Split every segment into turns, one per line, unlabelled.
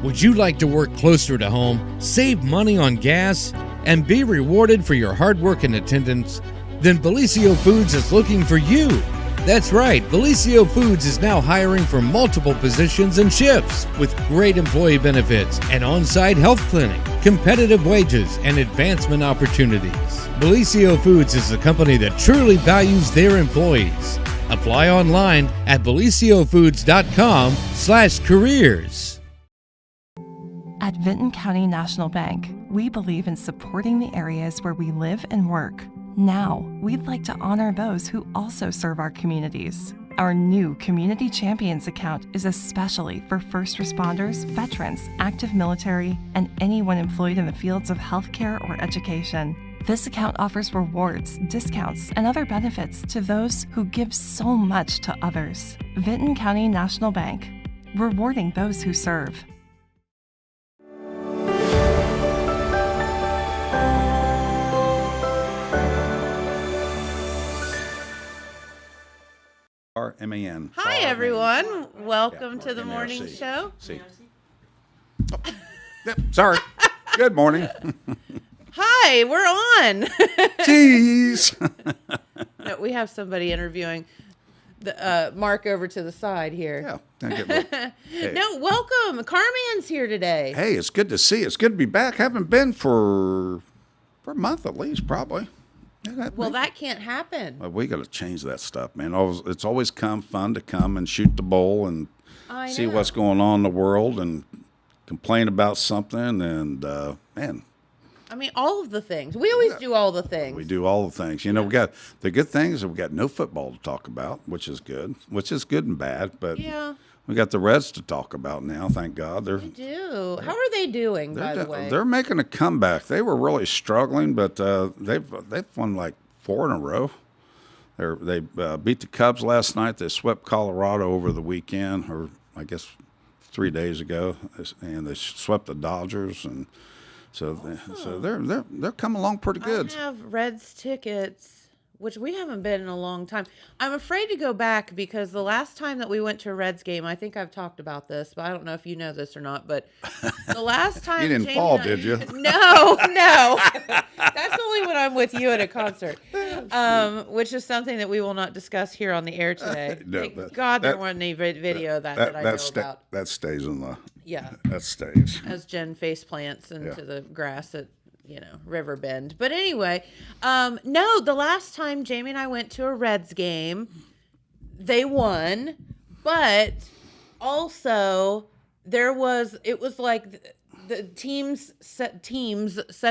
Would you like to work closer to home, save money on gas, and be rewarded for your hard work and attendance? Then Bellisio Foods is looking for you. That's right, Bellisio Foods is now hiring for multiple positions and shifts with great employee benefits, an on-site health clinic, competitive wages, and advancement opportunities. Bellisio Foods is a company that truly values their employees. Apply online at BellisioFoods.com/careers.
At Vinton County National Bank, we believe in supporting the areas where we live and work. Now, we'd like to honor those who also serve our communities. Our new Community Champions account is especially for first responders, veterans, active military, and anyone employed in the fields of healthcare or education. This account offers rewards, discounts, and other benefits to those who give so much to others. Vinton County National Bank, rewarding those who serve.
R-M-A-N.
Hi, everyone. Welcome to the morning show.
Oh. Yep, sorry. Good morning.
Hi, we're on.
Jeez.
No, we have somebody interviewing the Mark over to the side here.
Yeah. Hey.
No, welcome. Carman's here today.
Hey, it's good to see you. It's good to be back. Haven't been for a month at least, probably. Yeah,
that can't happen.
Well, we got to change that stuff, man. It's always fun to come and shoot the bull and see what's going on in the world and complain about something. And, man.
I mean, all of the things. We always do all the things.
We do all the things. You know, we got the good things, and we got no football to talk about, which is good and bad. But we got the Reds to talk about now, thank God.
We do. How are they doing, by the way?
They're making a comeback. They were really struggling, but they've won like 4 in a row. They beat the Cubs last night. They swept Colorado over the weekend, or I guess 3 days ago, and they swept the Dodgers, and so they're coming along pretty good.
I have Reds tickets, which we haven't been in a long time. I'm afraid to go back because the last time that we went to a Reds game, I think I've talked about this, but I don't know if you know this or not, but the last time
you didn't fall, did you?
No. That's only when I'm with you at a concert, which is something that we will not discuss here on the air today. Thank God there wasn't any video that I know about.
That stays in the...
Yeah.
That stays.
As Jen face plants into the grass at, River Bend. But anyway, no, the last time Jamie and I went to a Reds game, they won, but also it was like the teams set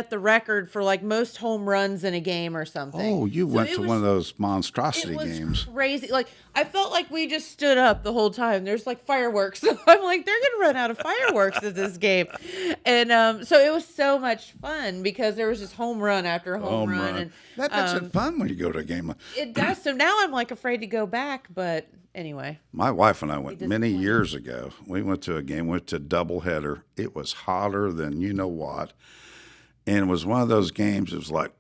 the record for like most home runs in a game or something.
Oh, you went to one of those monstrosity games.
It was crazy. Like, I felt like we just stood up the whole time. There's like fireworks. So I'm like, they're going to run out of fireworks at this game. And so it was so much fun because there was just home run after home run. And
that makes it fun when you go to a game.
It does. So now I'm like afraid to go back, but anyway.
My wife and I went many years ago. We went to a game, went to a doubleheader. It was hotter than you know what. And it was one of those games, it was like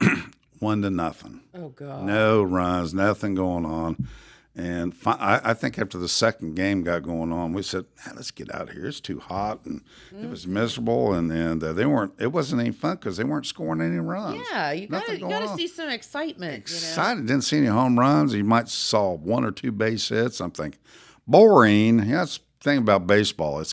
1-0.
Oh, God.
No runs, nothing going on. And I think after the second game got going on, we said, let's get out of here. It's too hot. And it was miserable. And it wasn't any fun because they weren't scoring any runs.
Yeah, you got to see some excitement.
Excited. Didn't see any home runs. You might saw 1 or 2 base hits. I'm thinking, boring. That's the thing about baseball.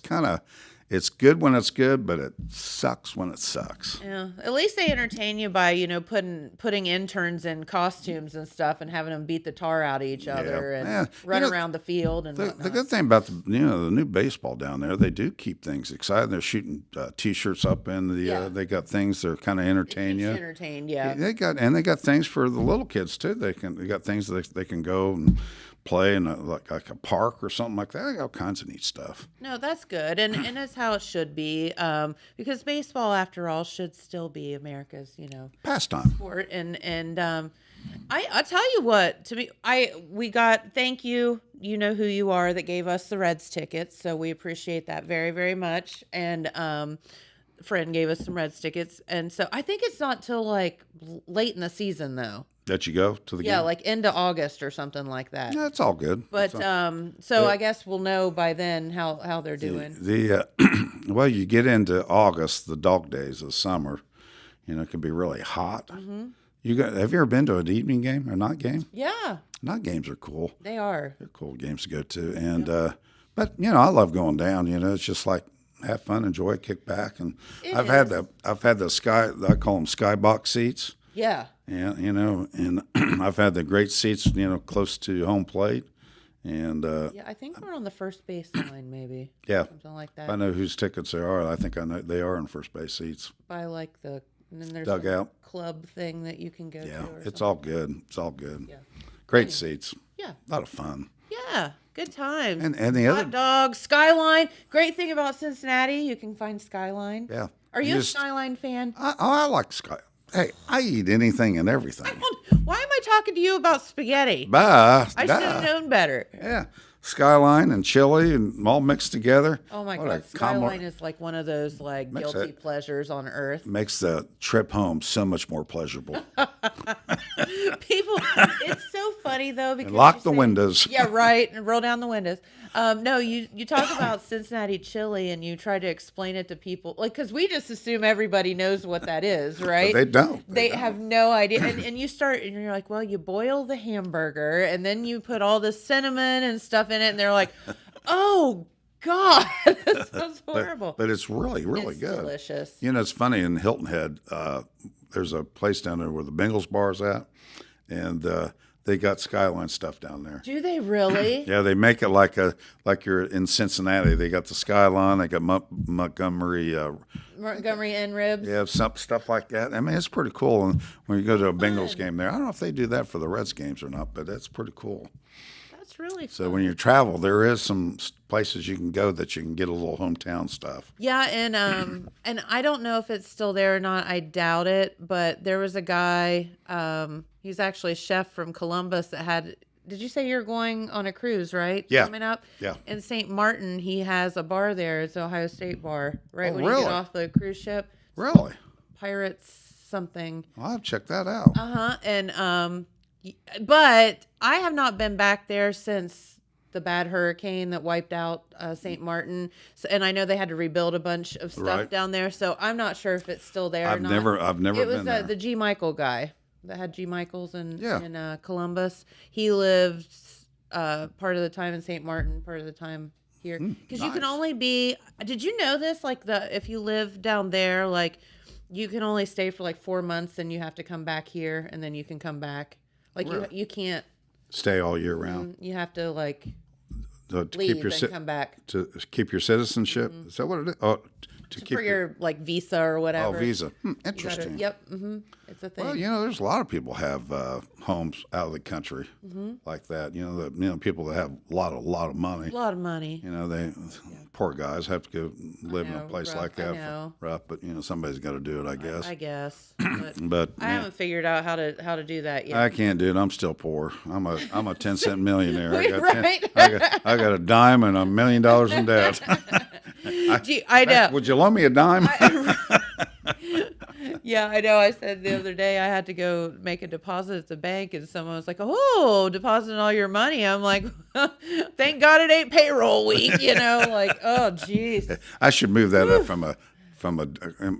It's good when it's good, but it sucks when it sucks.
Yeah, at least they entertain you by putting interns in costumes and stuff and having them beat the tar out of each other and run around the field and
the good thing about the new baseball down there, they do keep things exciting. They're shooting T-shirts up in the. They got things that kind of entertain you.
Entertained, yeah.
They got things for the little kids too. They got things that they can go and play in like a park or something like that. They got all kinds of neat stuff.
No, that's good, and that's how it should be. Because baseball, after all, should still be America's
pastime
sport. And I'll tell you what. Thank you. You know who you are that gave us the Reds tickets, so we appreciate that very, very much. And friend gave us some Reds tickets, and so I think it's not till like late in the season though.
That you go to the game?
Yeah, like into August or something like that.
Yeah, it's all good.
But I guess we'll know by then how they're doing.
Well, you get into August, the dog days of summer. It can be really hot.
Mm-hmm.
Have you ever been to an evening game or night game?
Yeah,
Night games are cool.
they are.
They're cool games to go to, and but I love going down. It's just like have fun, enjoy it, kick back, and I've had the sky. I call them skybox seats.
Yeah.
Yeah, and I've had the great seats, close to home plate, and
Yeah, I think we're on the first base line, maybe.
yeah,
Something like that.
I know whose tickets they are. I think I know they are in first base seats.
By like and then there's
Dugout.
some club thing that you can go
Yeah,
to. Or
it's
something.
all good. It's all good.
Yeah.
Great seats.
Yeah.
A lot of fun.
Yeah. Good times.
And the
Hot
other,
dogs, Skyline. Great thing about Cincinnati, you can find Skyline.
yeah.
Are you a Skyline fan?
I like Sky. Hey, I eat anything and everything.
Why am I talking to you about spaghetti?
Bah,
I should have known better.
Yeah, Skyline and chili and all mixed together.
Oh my
What
God,
a
Skyline is like one of those like
Makes
guilty
it-
pleasures on earth.
Makes the trip home so much more pleasurable.
People, it's so funny though because
And lock
you
the
say-
windows.
Yeah, right, and roll down the windows. No, you talk about Cincinnati chili and you try to explain it to people, like because we just assume everybody knows what that is, right?
They don't.
They have no idea, and you start and you're like, well, you boil the hamburger and then you put all the cinnamon and stuff in it, and they're like, oh God, this sounds horrible.
But it's really, really
It's
good.
delicious.
It's funny in Hilton Head. There's a place down there where the Bengals bar's at, and they got Skyline stuff down there.
Do they really?
Yeah, they make it like you're in Cincinnati. They got the Skyline. They got Montgomery.
Montgomery and ribs.
Yeah, some stuff like that. I mean, it's pretty cool. And when you go to a Bengals game there, I don't know if they do that for the Reds games or not, but that's pretty cool.
That's really fun.
So when you travel, there is some places you can go that you can get a little hometown stuff.
Yeah, and I don't know if it's still there or not. I doubt it. But there was a guy. He's actually a chef from Columbus that had. Did you say you're going on a cruise, right?
Yeah.
Coming up.
Yeah.
In St. Martin, he has a bar there. It's an Ohio State bar, right
Oh,
when you
really?
get off the cruise ship.
Really?
Pirates something.
Well, I'll check that out.
And but I have not been back there since the bad hurricane that wiped out St. Martin. So, and I know they had to rebuild a bunch of stuff
Right.
down there. So I'm not sure if it's still there or
I've
not.
never
It was
been there.
the G. Michael guy that had G. Michaels in
Yeah.
Columbus. He lived part of the time in St. Martin, part of the time here. Because you can
nice.
only be. Did you know this? Like if you live down there, like you can only stay for like 4 months, and you have to come back here, and then you can come back. Like you can't.
Stay all year round.
You have to like
To
leave
keep your
and come back
to keep your citizenship. Is that what it is? Oh, to keep
for your like visa or whatever.
visa.
You gotta-
Interesting.
Yep. It's a thing.
Well, there's a lot of people have homes out of the country like that. People that have a lot of money.
A lot of money.
They poor guys have to go live in a
know,
place
rough,
like
I
that.
know.
Rough, but somebody's got to do it, I guess.
I guess. But
But
I haven't figured out how to do that yet.
I can't do it. I'm still poor. I'm a 10-cent millionaire.
Right.
I got a dime and $1 million in debt.
Gee, I know.
Would you loan me a dime?
Yeah, I know. I said the other day I had to go make a deposit at the bank, and someone was like, "Oh, depositing all your money." I'm like, "Thank God it ain't payroll week," Like, oh, jeez.
I should move that up from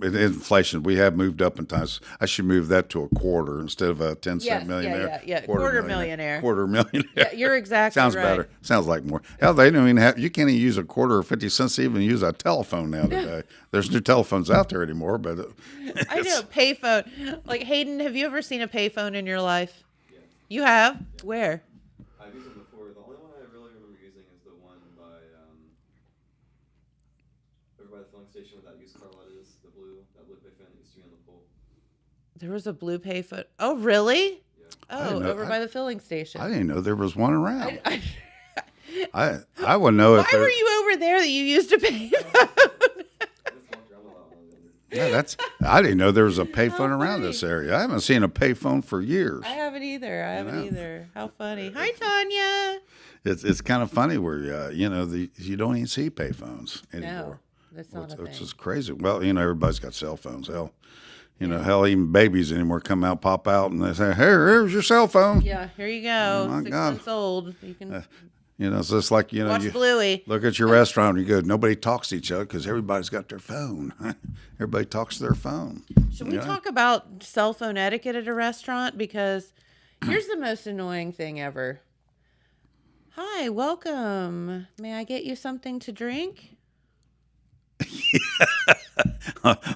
inflation. We have moved up in times. I should move that to a quarter instead of a 10-cent
Yes,
millionaire.
yeah. Quarter millionaire.
Quarter millionaire.
Yeah, you're exactly
Sounds
right.
better. Sounds like more. Hell, they don't even have. You can't even use a quarter or 50 cents to even use a telephone now today. There's no telephones out there anymore, but
I know, payphone. Like, Hayden, have you ever seen a payphone in your life? Yeah. You have? Where?
I've used them before. The only one I really remember using is the one by over by the filling station where that used car lot is. That blue payphone that used to be on the pole.
There was a blue payphone. Oh, really?
Yeah.
Oh,
didn't know-
over by the filling station.
I didn't know there was one around.
I
I wouldn't know if
why
there.
were you over there that you used a payphone?
I just walked around a lot when I was younger.
Yeah, I didn't know there was a payphone
How
around
funny.
this area. I haven't seen a payphone for years.
I haven't either.
know.
How funny. Hi, Tanya.
It's kind of funny where you don't even see payphones anymore.
That's not a
which
thing.
is crazy. Well, everybody's got cell phones. Hell, hell, even babies anymore come out, pop out, and they say, here's your cell phone.
Yeah, here you go.
Oh, my
6
God.
months old. You can
It's just like,
watch
you
Bluey.
look at your restaurant, you go, nobody talks to each other because everybody's got their phone. Everybody talks to their phone.
Should we talk about cell phone etiquette at a restaurant? Because here's the most annoying thing ever. Hi, welcome. May I get you something to drink?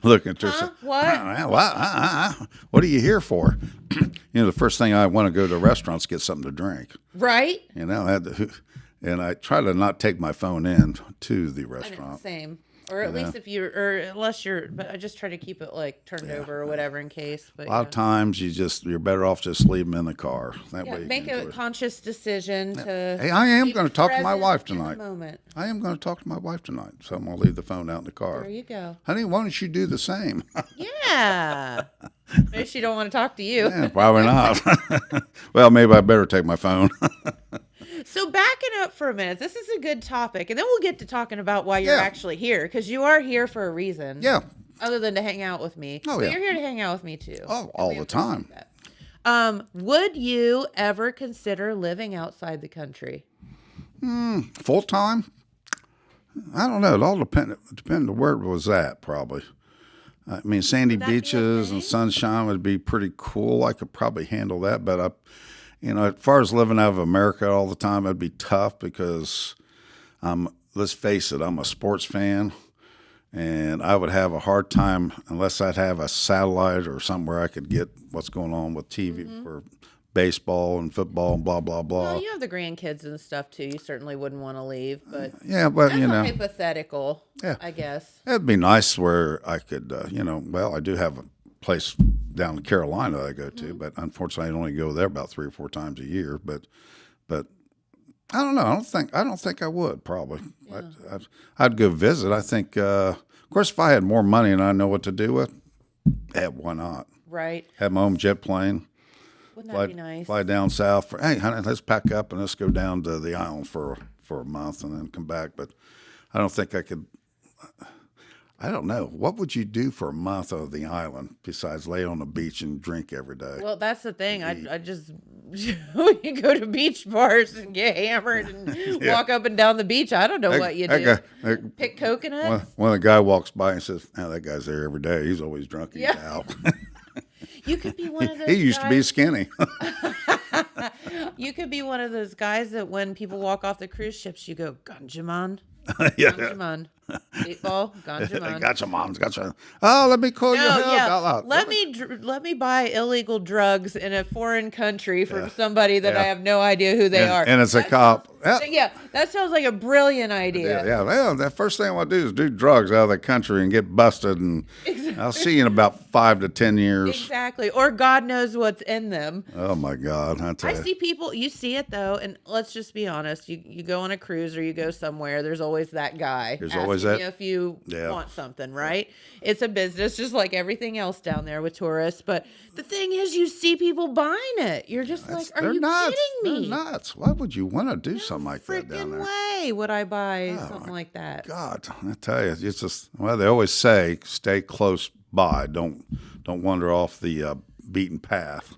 Look at their
What?
What are you here for? The first thing I want to go to a restaurant is get something to drink.
Right?
And I try to not take my phone in to the
I know,
restaurant.
same. Or at least unless you're, but I just try to keep it like turned over or whatever in case. But
A lot of times you're better off just leave them in the car. That way you
make
can
a
enjoy it.
conscious decision to.
Hey, I am
be
going to talk to my
present
wife
in the
tonight.
moment.
I am going to talk to my wife tonight, so I'm going to leave the phone out in the car.
There you go.
Honey, why don't you do the same?
Yeah. Maybe she don't want to talk to you.
Yeah, probably not. Well, maybe I better take my phone.
So backing up for a minute, this is a good topic, and then we'll get to talking about why you're
Yeah.
actually here, because you are here for a reason.
Yeah.
Other than to hang out with me.
Oh,
But
yeah.
you're here to hang out with me too.
Oh, all the time.
That. Would you ever consider living outside the country?
Full time? I don't know. It all depend on where it was at, probably. I mean, sandy
that be a
beaches and
thing?
sunshine would be pretty cool. I could probably handle that. But, as far as living out of America all the time, it'd be tough because let's face it, I'm a sports fan. And I would have a hard time unless I'd have a satellite or somewhere I could get what's going on with TV for baseball and football and blah, blah, blah.
Well, you have the grandkids and stuff too. You certainly wouldn't want to leave, but
Yeah, but,
that's hypothetical,
Yeah.
I guess.
it'd be nice where I could, I do have a place down in Carolina that I go to, but unfortunately I only go there about 3 or 4 times a year. But I don't know. I don't think I would probably.
Yeah.
I'd go visit. I think, of course, if I had more money and I know what to do with, why not?
Right.
Have my own jet plane.
Wouldn't that be nice?
Fly down south. Hey, honey, let's pack up and let's go down to the island for a month and then come back. But I don't think I could. I don't know. What would you do for a month on the island besides lay on the beach and drink every day?
Well, that's the thing. I just you go to beach bars and get hammered and walk up and down the beach. I don't know what you do. Pick coconuts.
When a guy walks by and says, "Oh, that guy's there every day. He's always drunk. He's out."
You could be one of those.
He used to be
guys-
skinny.
You could be one of those guys that when people walk off the cruise ships, you go, Ganjaman,
Yeah.
Ganjaman, 8-ball, Ganjaman.
Gotcha, moms. Gotcha. Oh, let me call you.
No, yeah. Let me buy illegal drugs in a foreign country from somebody that I
Yeah.
have no idea who they are.
And it's a cop. Yeah.
Yeah, that sounds like a brilliant idea.
Yeah. Well, the first thing I want to do is do drugs out of the country and get busted, and I'll see you in about 5 to 10 years.
Exactly. Or God knows what's in them.
Oh my God! I tell
I
you.
see people, you see it though, and let's just be honest. You go on a cruise or you go somewhere, there's always that guy.
There's
asking
always that-
you if you
Yeah.
want something, right? It's a business just like everything else down there with tourists. But the thing is, you see people buying it. You're just like, are
They're
you
nuts.
kidding me?
They're nuts. Why would you want to do something like that down
Freaking
there?
way would I buy
Oh,
something like that.
God, I tell you, it's just they always say stay close by. Don't wander off the beaten path.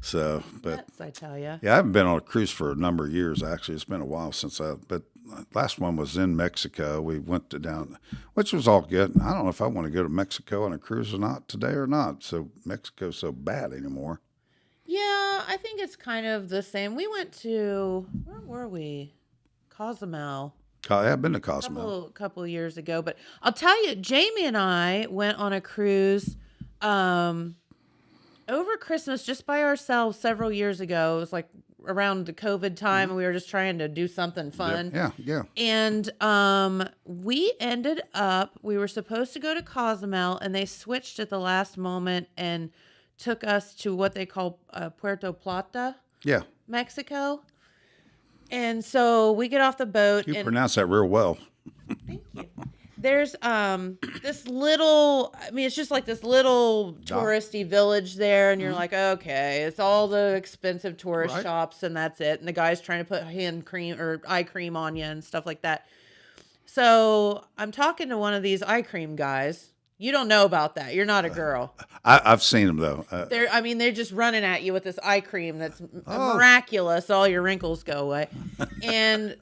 So, but
Nuts, I tell you.
yeah, I haven't been on a cruise for a number of years. Actually, it's been a while since but last one was in Mexico. We went down, which was all good. I don't know if I want to go to Mexico on a cruise or not today or not. So Mexico's so bad anymore.
Yeah, I think it's kind of the same. We went to, where were we? Cozumel.
I've been to Cozumel.
Couple years ago, but I'll tell you, Jamie and I went on a cruise over Christmas just by ourselves several years ago. It was like around the COVID time, and we were just trying to do something fun.
Yeah.
And we ended up, we were supposed to go to Cozumel, and they switched at the last moment and took us to what they call Puerto Plata,
Yeah.
Mexico. And so we get off the boat.
You
and
pronounce that real well.
Thank you. There's this little, I mean, it's just like this little touristy village there, and you're like, okay, it's all the expensive tourist
Right.
shops, and that's it. And the guy's trying to put hand cream or eye cream on you and stuff like that. So I'm talking to one of these eye cream guys. You don't know about that. You're not a girl.
I've seen them though.
They're just running at you with this eye cream that's
Oh.
miraculous. All your wrinkles go away, and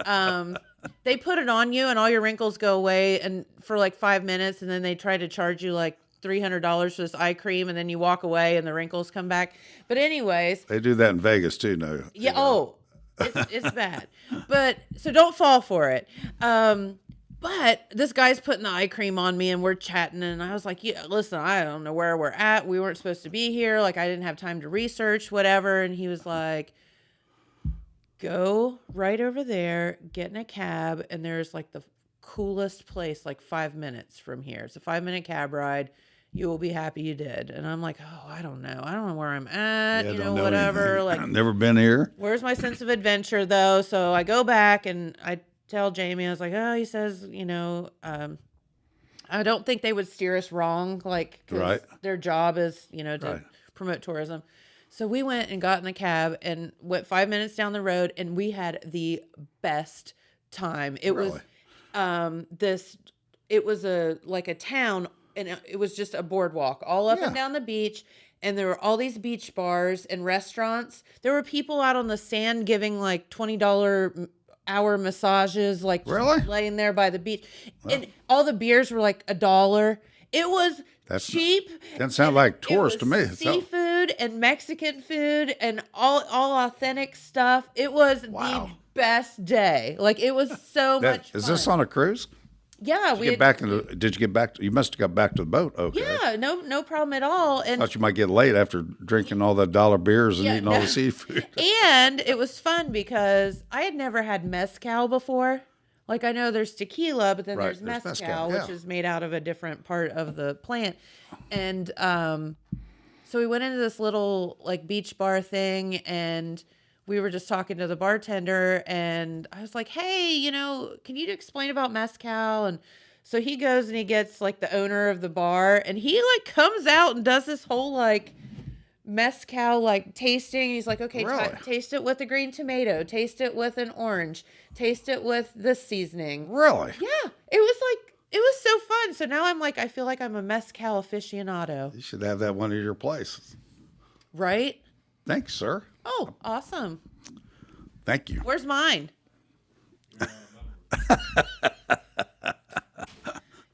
they put it on you, and all your wrinkles go away, and for like 5 minutes, and then they try to charge you like $300 for this eye cream, and then you walk away, and the wrinkles come back. But anyways,
They do that in Vegas too. No.
yeah. Oh, it's bad. But so don't fall for it. But this guy's putting the eye cream on me and we're chatting and I was like, yeah, listen, I don't know where we're at. We weren't supposed to be here. Like I didn't have time to research, whatever. And he was like, go right over there, get in a cab. And there's like the coolest place, like 5 minutes from here. It's a 5-minute cab ride. You will be happy you did. And I'm like, oh, I don't know. I don't know where I'm at,
Yeah,
you
don't
know, whatever.
anything.
Like,
I've never been here.
where's my sense of adventure though? So I go back and I tell Jamie, I was like, oh, he says, you know, I don't think they would steer us wrong. Like, 'cause
Right.
their job is, you know, to
Right.
promote tourism. So we went and got in the cab and went 5 minutes down the road and we had the best time. It
Really?
it was like a town and it was just a boardwalk all up and
Yeah.
down the beach. And there were all these beach bars and restaurants. There were people out on the sand giving like $20 hour massages, like
Really?
laying there by the beach. And all the beers were like $1. It was
That's-
cheap.
Doesn't sound
and
like
it
tourist to
was
me. It sounds-
Seafood and Mexican food and all authentic stuff. It was
Wow.
the best day. Like it was so much fun.
Is this on a cruise?
Yeah,
Did you get back did you get back? You must have got back to the boat. Okay.
yeah, no problem at all. And
Thought you might get late after drinking all the dollar beers and
Yeah,
eating all
no.
the seafood.
And it was fun because I had never had mezcal before. Like I know there's tequila, but then
Right,
there's
there's
mezcal,
mezcal,
which
yeah.
is made out of a different part of the plant. And so we went into this little like beach bar thing and we were just talking to the bartender and I was like, hey, you know, can you explain about mezcal? And so he goes and he gets like the owner of the bar and he like comes out and does this whole like mezcal like tasting. He's like, okay,
Really?
taste it with a green tomato, taste it with an orange, taste it with this seasoning.
Really?
Yeah, it was so fun. So now I'm like, I feel like I'm a mezcal aficionado,
You should have that one at your place.
right?
Thanks, sir.
Oh, awesome.
Thank you.
Where's mine?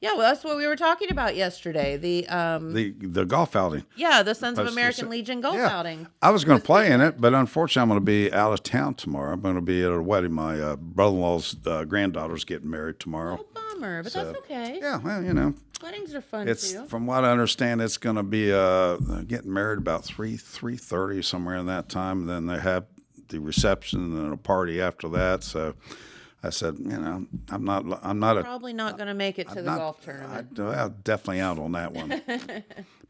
Yeah, well, that's what we were talking about yesterday.
The golf outing.
Yeah, the Sons of
That's
American
just-
Legion golf
yeah.
outing.
I was going to play in it, but unfortunately, I'm going to be out of town tomorrow. I'm going to be at a wedding. My brother-in-law's granddaughter's getting married tomorrow.
Oh, bummer, but that's okay.
Yeah, well, you know,
Weddings are fun
it's
too.
from what I understand, it's going to be getting married about 3:30 somewhere in that time. And then they have the reception and then a party after that. So I said, you know, I'm not a
Probably not going to make it to the golf tournament.
I'm definitely out on that one.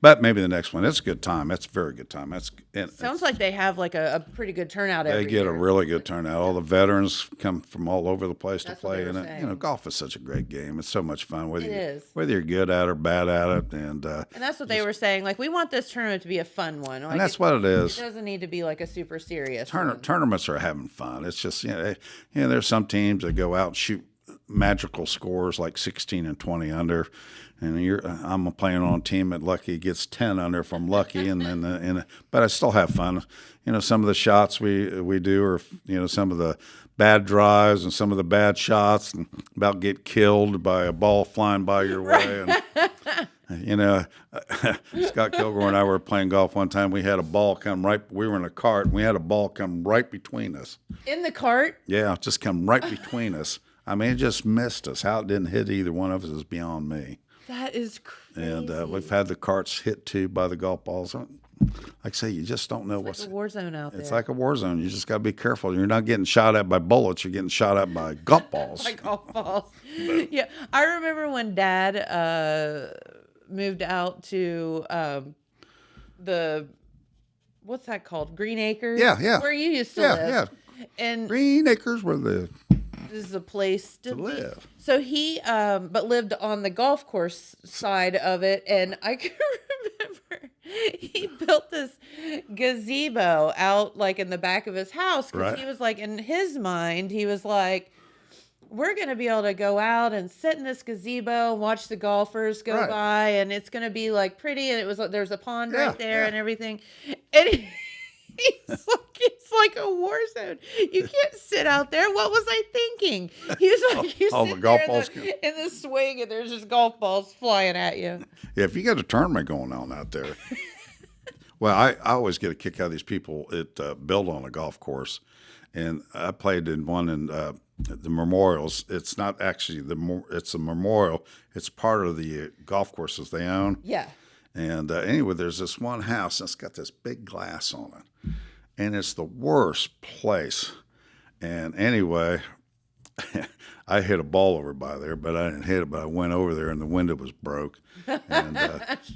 But maybe the next one. It's a good time. It's a very good time.
Sounds like they have like a pretty good turnout every
They get
year.
a really good turnout. All the veterans come from all over the place
That's
to
what they
play in
were
it. You
saying.
know, golf is such a great game. It's so much fun. Whether
It is.
whether you're good at it or bad at it, and
that's what they were saying. Like, we want this tournament to be a fun one. Like,
that's what it is.
It doesn't need to be like a super serious one.
Tournaments are having fun. It's just there's some teams that go out and shoot magical scores like 16 and 20 under, and I'm playing on a team that lucky gets 10 under if I'm lucky, and then but I still have fun. You know, some of the shots we do are some of the bad drives and some of the bad shots, and about get killed by a ball flying by your way. And, you know, Scott Kilgore and I were playing golf one time. We had a ball come right. We were in a cart, and we had a ball come right between us.
In the cart?
Yeah, just come right between us. I mean, it just missed us. How it didn't hit either one of us is beyond me.
That is crazy.
And we've had the carts hit too by the golf balls. Like I say, you just don't know
It's like a war zone out there.
It's like a war zone. You just got to be careful. You're not getting shot at by bullets. You're getting shot at by golf balls.
Like golf balls. Yeah, I remember when Dad moved out to the what's that called? Green Acres.
Yeah, yeah.
Where you used to
Yeah,
live.
yeah.
And
Green Acres were the
this is a place to
live.
So he but lived on the golf course side of it, and I can remember he built this gazebo out like in the back of his house because
Right.
he was like, in his mind, he was like, we're going to be able to go out and sit in this gazebo and watch the golfers go
Right.
by, and it's going to be like pretty, and there's a pond
Yeah,
right there
yeah.
and everything. And it's like a war zone. You can't sit out there. What was I thinking? He's like, you
all
sit
the golf
there
balls
in the swing, and there's just golf balls flying at you.
Yeah, if you got a tournament going on out there. Well, I always get a kick out of these people that build on a golf course. And I played in one in the Memorials. It's not actually it's a memorial. It's part of the golf courses they own.
Yeah.
And anyway, there's this one house that's got this big glass on it. And it's the worst place. And anyway, I hit a ball over by there, but I didn't hit it. But I went over there, and the window was broke. And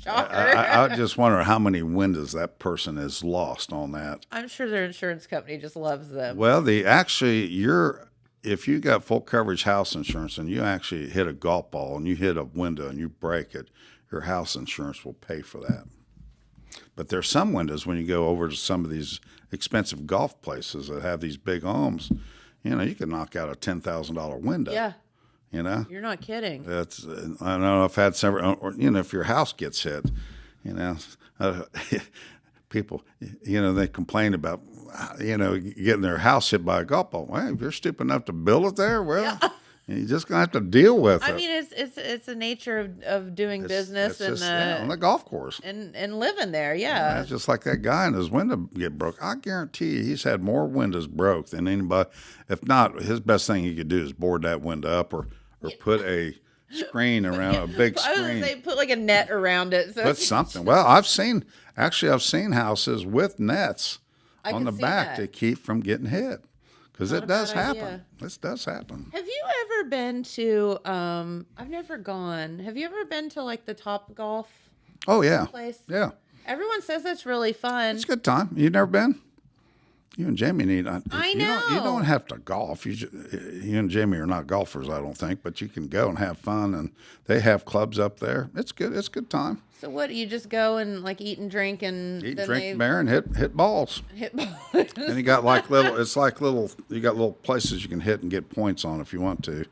I just wonder how many windows that person has lost on that.
I'm sure their insurance company just loves them.
Well, if you got full coverage house insurance and you actually hit a golf ball and you hit a window and you break it, your house insurance will pay for that. But there's some windows when you go over to some of these expensive golf places that have these big homes, you can knock out a $10,000 window.
Yeah.
You're
not kidding.
I don't know. I've had several, or, if your house gets hit, people, they complain about, getting their house hit by a golf ball. Well, if you're stupid enough to build it there, well, you're just gonna have to deal with it.
I mean, it's the nature of doing business and
on the golf course
and living there. Yeah.
It's just like that guy and his window get broke. I guarantee you, he's had more windows broke than anybody. If not, his best thing he could do is board that window up or put a screen around a big
I was
screen.
gonna say put like a net around it. So
Put something. Well, I've seen houses with nets
I
on
can
the
see
back
that.
to keep from getting hit. Because
Not
it
a
does
bad
happen.
idea.
This does happen.
Have you ever been to? I've never gone. Have you ever been to like the Top Golf
Oh yeah,
place?
yeah.
Everyone says it's really fun.
It's a good time. You never been? You and Jamie need.
I
You
know.
don't have to golf. You and Jamie are not golfers, I don't think, but you can go and have fun. And they have clubs up there. It's good. It's a good time.
So what? You just go and like eat and drink and
Eat,
then
drink, beer, and hit balls.
hit balls.
And you got like little. It's like little. You got little places you can hit and get points on if you want to.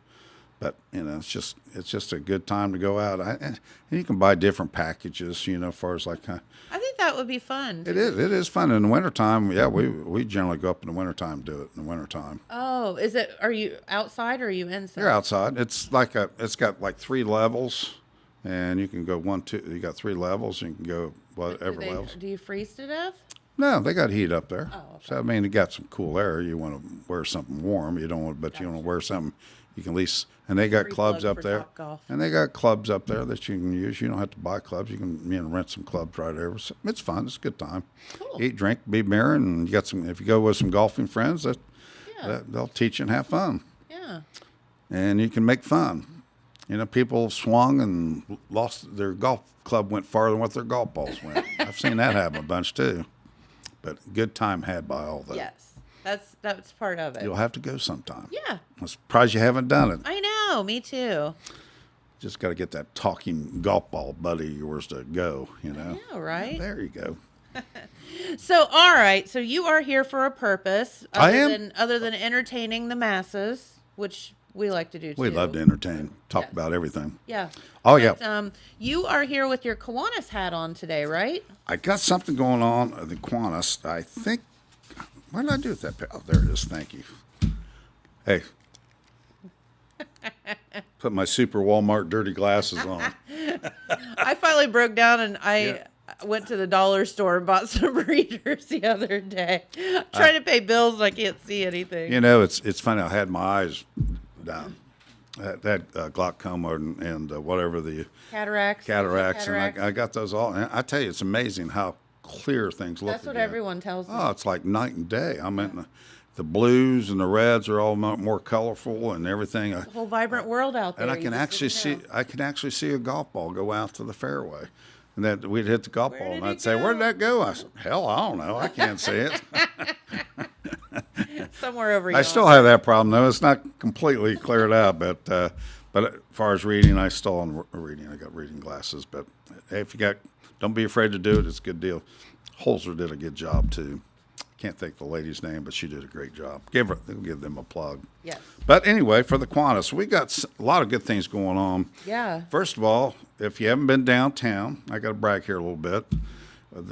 But it's just a good time to go out. And you can buy different packages. As far as like.
I think that would be fun.
It is. It is fun in the wintertime. Yeah, we generally go up in the wintertime, do it in the wintertime.
Oh, is it? Are you outside or are you inside?
You're outside. It's got like 3 levels, and you can go 1, 2. You got 3 levels. And you can go whatever levels.
Do you freeze to death?
No, they got heat up there.
Oh, okay.
So I mean, it got some cool air. You want to wear something warm. You don't want, but you want to wear something you can at least. And they got
Free
clubs
plug
up
for
there.
Topgolf.
And they got clubs up there that you can use. You don't have to buy clubs. You can rent some clubs right there. So it's fun. It's a good time.
Cool.
Eat, drink, be merry, and you got some. If you go with some golfing friends, they'll teach you and have fun.
Yeah.
And you can make fun. People swung and lost their golf club went farther than what their golf balls went. I've seen that happen a bunch too. But good time had by all that.
Yes. That's part of it.
You'll have to go sometime.
Yeah.
I'm surprised you haven't done it.
I know. Me too.
Just got to get that talking golf ball buddy of yours to go,
I know, right?
There you go.
So, all right. So you are here for a purpose.
I am.
Other than entertaining the masses, which we like to do too.
We love to entertain, talk
Yes.
about everything.
Yeah.
Oh, yeah.
But, you are here with your Kiwanis hat on today, right?
I got something going on at the Kiwanis. I think, what did I do with that? Oh, there it is. Thank you. Hey. Put my super Walmart dirty glasses on.
I finally broke down and I went to the dollar store and bought some readers the other day. Trying to pay bills and I can't see anything.
It's funny. I had my eyes down. That glaucoma and whatever the
Cataracts.
cataracts, and I got those all. And I tell you, it's amazing how clear things look.
That's what
again.
everyone tells me.
Oh, it's like night and day. I mean, the blues and the reds are all more colorful and everything.
The whole vibrant world out there.
And I
you
can
just
actually
didn't know.
see. I can actually see a golf ball go out to the fairway, and that we'd hit the golf
Where
ball,
did
and
it
I'd say,
go?
"Where did that go?" I said, "Hell, I don't know. I can't see it."
Somewhere over
I still have that problem though. It's not completely cleared out, but as far as reading, I still on reading. I got reading glasses, but hey, don't be afraid to do it. It's a good deal. Holzer did a good job too. can't think of the lady's name, but she did a great job. Give them a plug.
Yes.
But anyway, for the Kiwanis, we got a lot of good things going on.
Yeah.
First of all, if you haven't been downtown, I got to brag here a little bit.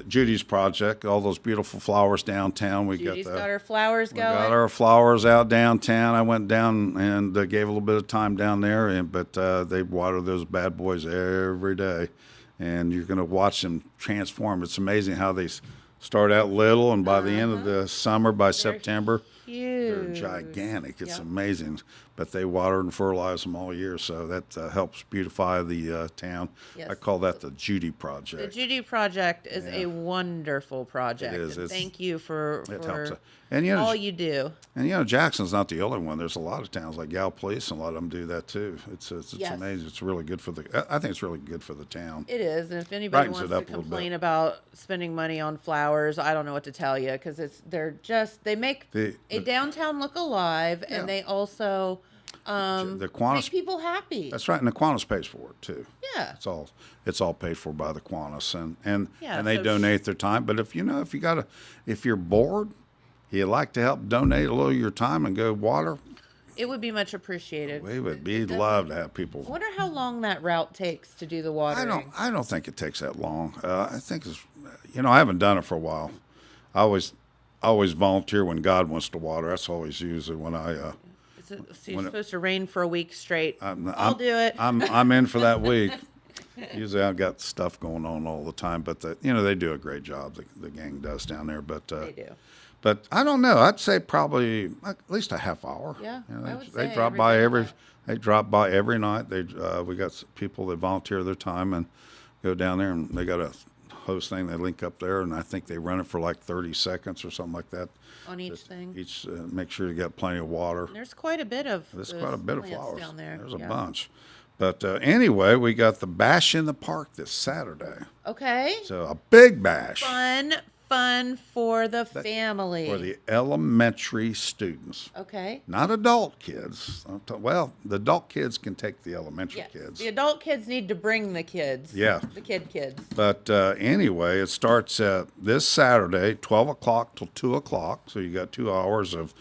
Judy's project, all those beautiful flowers downtown.
Judy's got her flowers
we
going.
got our flowers out downtown. I went down and gave a little bit of time down there, but they water those bad boys every day, and you're going to watch them transform. It's amazing how they start out little, and by the end of the summer, by September, they're
Huge.
gigantic. It's
Yep.
amazing. But they water and fertilize them all year, so that helps beautify the town.
Yes.
I call that the Judy
The
Project.
Judy Project is a wonderful project.
It is.
And
It's-
thank you for
helps. And you know,
all you do.
And Jackson's not the only one. There's a lot of towns like Gallipolis, and a lot of them do that too. It's
Yes.
amazing. It's really good for I think it's really good for the town.
It is, and if anybody
Brightens it
wants to
up a little
complain
bit.
about spending money on flowers, I don't know what to tell you because they make a downtown look alive,
Yeah.
and they also
The Kiwanis,
make people happy.
that's right, and the Kiwanis pays for it too.
Yeah.
It's all paid for by the Kiwanis, and
Yeah,
they
so
donate their time. But if you're bored, you like to help donate a little of your time and go water,
It would be much appreciated.
we would be love to have people.
I wonder how long that route takes to do the watering.
I don't think it takes that long. I think it's, I haven't done it for a while. I always volunteer when God wants to water. That's always usually when I.
So you're supposed to rain for a week straight.
I'm
I'll do it.
I'm in for that week. Usually I've got stuff going on all the time, but they do a great job. The gang does down there, but
They do.
But I don't know. I'd say probably at least a half hour.
Yeah,
they,
I would
they
say
drop by
every
every. They drop by every night. We got people that volunteer their time and go down there, and they got a host thing. They link up there, and I think they run it for like 30 seconds or something like that.
On each thing.
Each make sure you got plenty of water.
There's quite a bit of
There's
those
quite a bit of
plants
flowers
down there.
There's a
Yeah.
bunch. But anyway, we got the bash in the park this Saturday.
Okay.
So a big bash
Fun for the family.
for the elementary students.
Okay.
Not adult kids. Well, the adult kids can take the elementary
Yes.
kids.
The adult kids need to bring the kids.
Yeah.
The kids.
But anyway, it starts this Saturday, 12 o'clock till 2 o'clock. So you got 2 hours of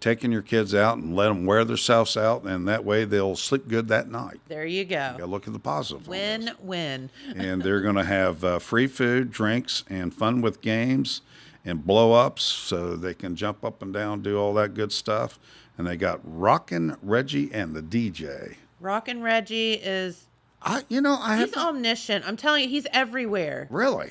taking your kids out and let them wear themselves out, and that way they'll sleep good that night.
There you go.
You got to look at the positive. on this.
Win-win.
And they're going to have free food, drinks, and fun with games and blow-ups, so they can jump up and down, do all that good stuff. And they got Rockin' Reggie and the DJ.
Rockin' Reggie is
I
he's omniscient. I'm telling you, he's everywhere.
Really?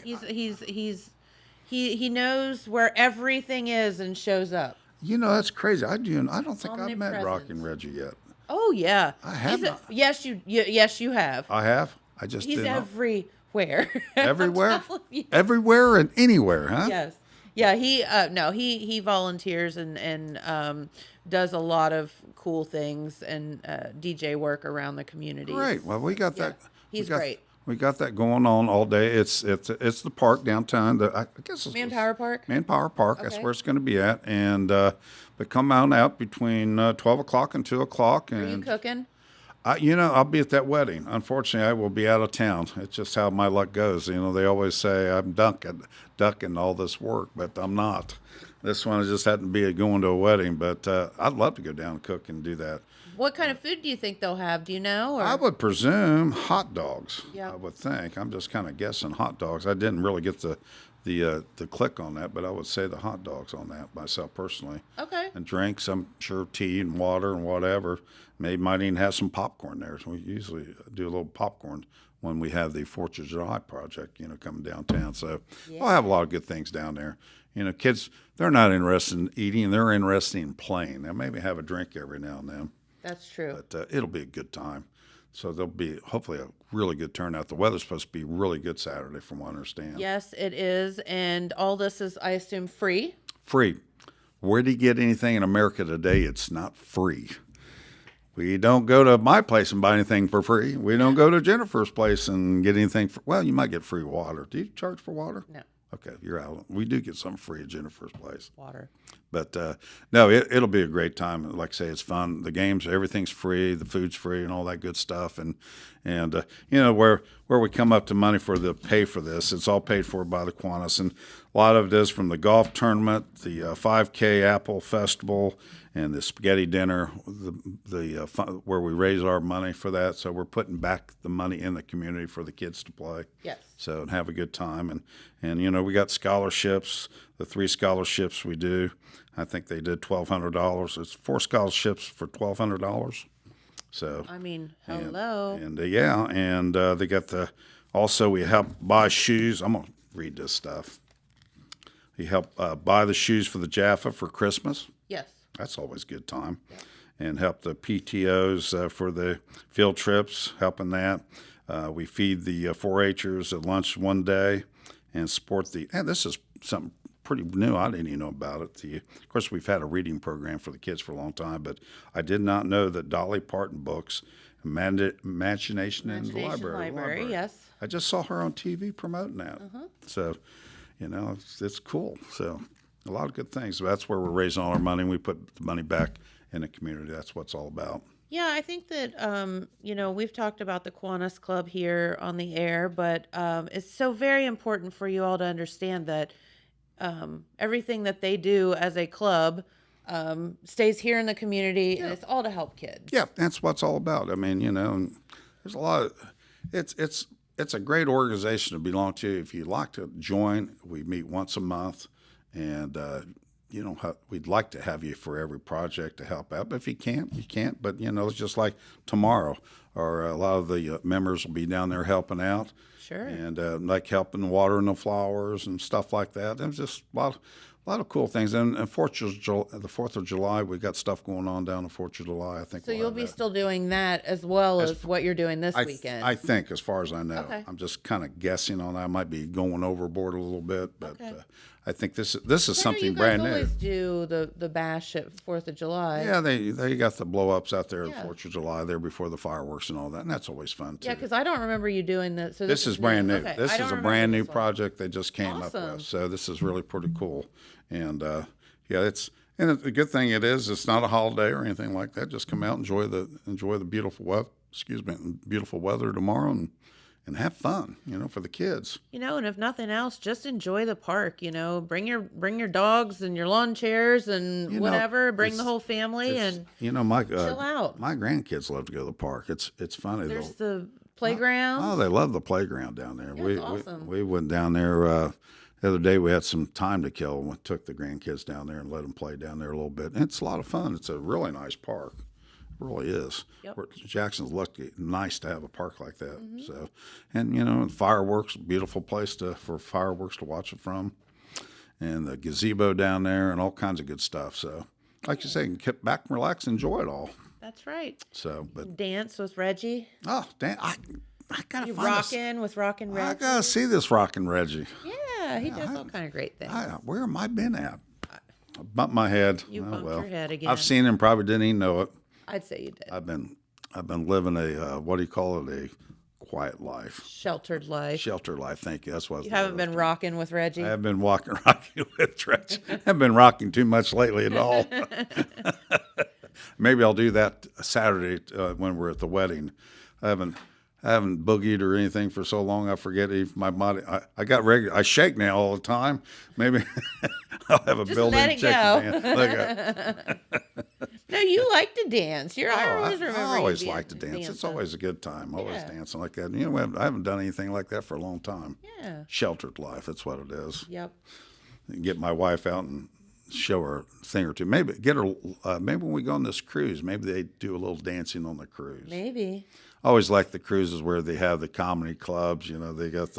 He knows where everything is and shows up.
That's crazy. I don't think I've met
Omnipresent.
Rockin' Reggie yet.
Oh yeah.
I have
He's
not.
yes, you have.
I have. I just
He's
didn't know.
everywhere.
Everywhere?
I'm telling you.
Everywhere and anywhere, huh?
Yes. Yeah, he volunteers and does a lot of cool things and DJ work around the community.
Great. Well, we got that.
He's
we got,
great.
We got that going on all day. It's the park downtown. I guess it's
Manpower Park?
Manpower Park. That's
Okay.
where it's going to be at. And but come on out between 12 o'clock and 2 o'clock. And
Are you cooking?
I'll be at that wedding. Unfortunately, I will be out of town. It's just how my luck goes. They always say I'm ducking all this work, but I'm not. This one just happened to be going to a wedding, but I'd love to go down and cook and do that.
What kind of food do you think they'll have? Do you know? Or?
I would presume hot dogs.
Yeah.
I would think. I'm just kind of guessing hot dogs. I didn't really get the click on that, but I would say the hot dogs on that myself personally.
Okay.
And drinks, I'm sure tea and water and whatever. Maybe might even have some popcorn there. So we usually do a little popcorn when we have the 4th of July project, coming downtown. So we'll have a lot of good things down there. Kids, they're not interested in eating. They're interested in playing. They maybe have a drink every now and then.
That's true.
But it'll be a good time. So there'll be hopefully a really good turnout. The weather's supposed to be really good Saturday, from what I understand.
Yes, it is. And all this is, I assume, free.
Free. Where do you get anything in America today? It's not free. We don't go to my place and buy anything for free. We don't go to Jennifer's place and get anything. Well, you might get free water. Do you charge for water?
No.
Okay, you're out. We do get something free at Jennifer's place.
Water.
But no, it'll be a great time. Like I say, it's fun. The games, everything's free, the food's free, and all that good stuff. And where we come up to money for the pay for this, it's all paid for by the Kiwanis, and a lot of it is from the golf tournament, the 5K Apple Festival, and the spaghetti dinner, where we raise our money for that. So we're putting back the money in the community for the kids to play.
Yes.
So and have a good time, and we got scholarships. The 3 scholarships we do, I think they did $1,200. It's 4 scholarships for $1,200. So
I mean, hello.
And they got also we help buy shoes. I'm gonna read this stuff. We help buy the shoes for the Jaffa for Christmas.
Yes.
That's always a good time. Yeah. And help the PTOs for the field trips, helping that. We feed the 4-Hers at lunch one day and support and this is something pretty new. I didn't even know about it. Of course, we've had a reading program for the kids for a long time, but I did not know that Dolly Parton books, Imagination in the Library.
Yes.
I just saw her on TV promoting that. So, it's cool. So, a lot of good things. That's where we're raising all our money. We put the money back in the community. That's what it's all about.
Yeah, I think that, we've talked about the Kiwanis Club here on the air, but it's so very important for you all to understand that everything that they do as a club stays here in the community, and it's all to help kids.
Yeah, that's what it's all about. I mean, there's a lot of it's a great organization to belong to. If you'd like to join, we meet once a month, and we'd like to have you for every project to help out. But if you can't, you can't. But it's just like tomorrow, or a lot of the members will be down there helping out.
Sure.
And like helping watering the flowers and stuff like that. There's just a lot of cool things. And the 4th of July, we got stuff going on down the 4th of July. I think.
So you'll be still doing that as well as what you're doing this weekend.
I think, as far as I know.
Okay.
I'm just kind of guessing on that. I might be going overboard a little bit, but I think this is something brand new.
You guys always do the bash at 4th of July.
Yeah, they got the blow ups out there at 4th of July there before the fireworks and all that, and that's always fun too.
Yeah, because I don't remember you doing that. So
this is brand new.
Okay.
This is a brand new project they just came up
Awesome.
with. So this is really pretty cool. And the good thing it's not a holiday or anything like that. Just come out, enjoy the beautiful weather tomorrow, and have fun, for the kids.
And if nothing else, just enjoy the park. Bring your dogs and your lawn chairs and whatever. Bring the whole family and chill out.
My grandkids love to go to the park. It's funny.
There's the playground.
Oh, they love the playground down there.
Yeah, awesome.
We went down there the other day. We had some time to kill, and we took the grandkids down there and let them play down there a little bit. And it's a lot of fun. It's a really nice park. Really is.
Yep.
Jackson's lucky, nice to have a park like that. So, and fireworks, beautiful place for fireworks to watch it from, and the gazebo down there, and all kinds of good stuff. So, like you say, you can get back and relax, and enjoy it all.
That's right.
So, but
dance with Reggie.
Oh, I gotta
you
find
rocking with Rockin' Reggie.
I gotta see this Rockin' Reggie.
Yeah, he does all kind of great things.
Where am I been at? I bumped my head.
You bumped your head again.
I've seen him. Probably didn't even know it.
I'd say you did.
I've been living a what do you call it? A quiet life.
Sheltered life.
Sheltered life. Thank you. That's what.
You haven't been rocking with Reggie.
I have been rocking with Reggie. I haven't been rocking too much lately at all. Maybe I'll do that Saturday when we're at the wedding. I haven't boogied or anything for so long. I forget if my body. I got regular. I shake now all the time. Maybe I'll have a
Just
built-in
let it
check.
go. No, you like to dance. I always remember.
I always
you
like to dance.
dancing.
It's always a good time. Always dancing like that. I haven't done anything like that for a long time.
Yeah.
Sheltered life. That's what it is.
Yep.
Get my wife out and show her a thing or two. Maybe get her. Maybe when we go on this cruise, maybe they do a little dancing on the cruise.
Maybe.
I always like the cruises where they have the comedy clubs. They got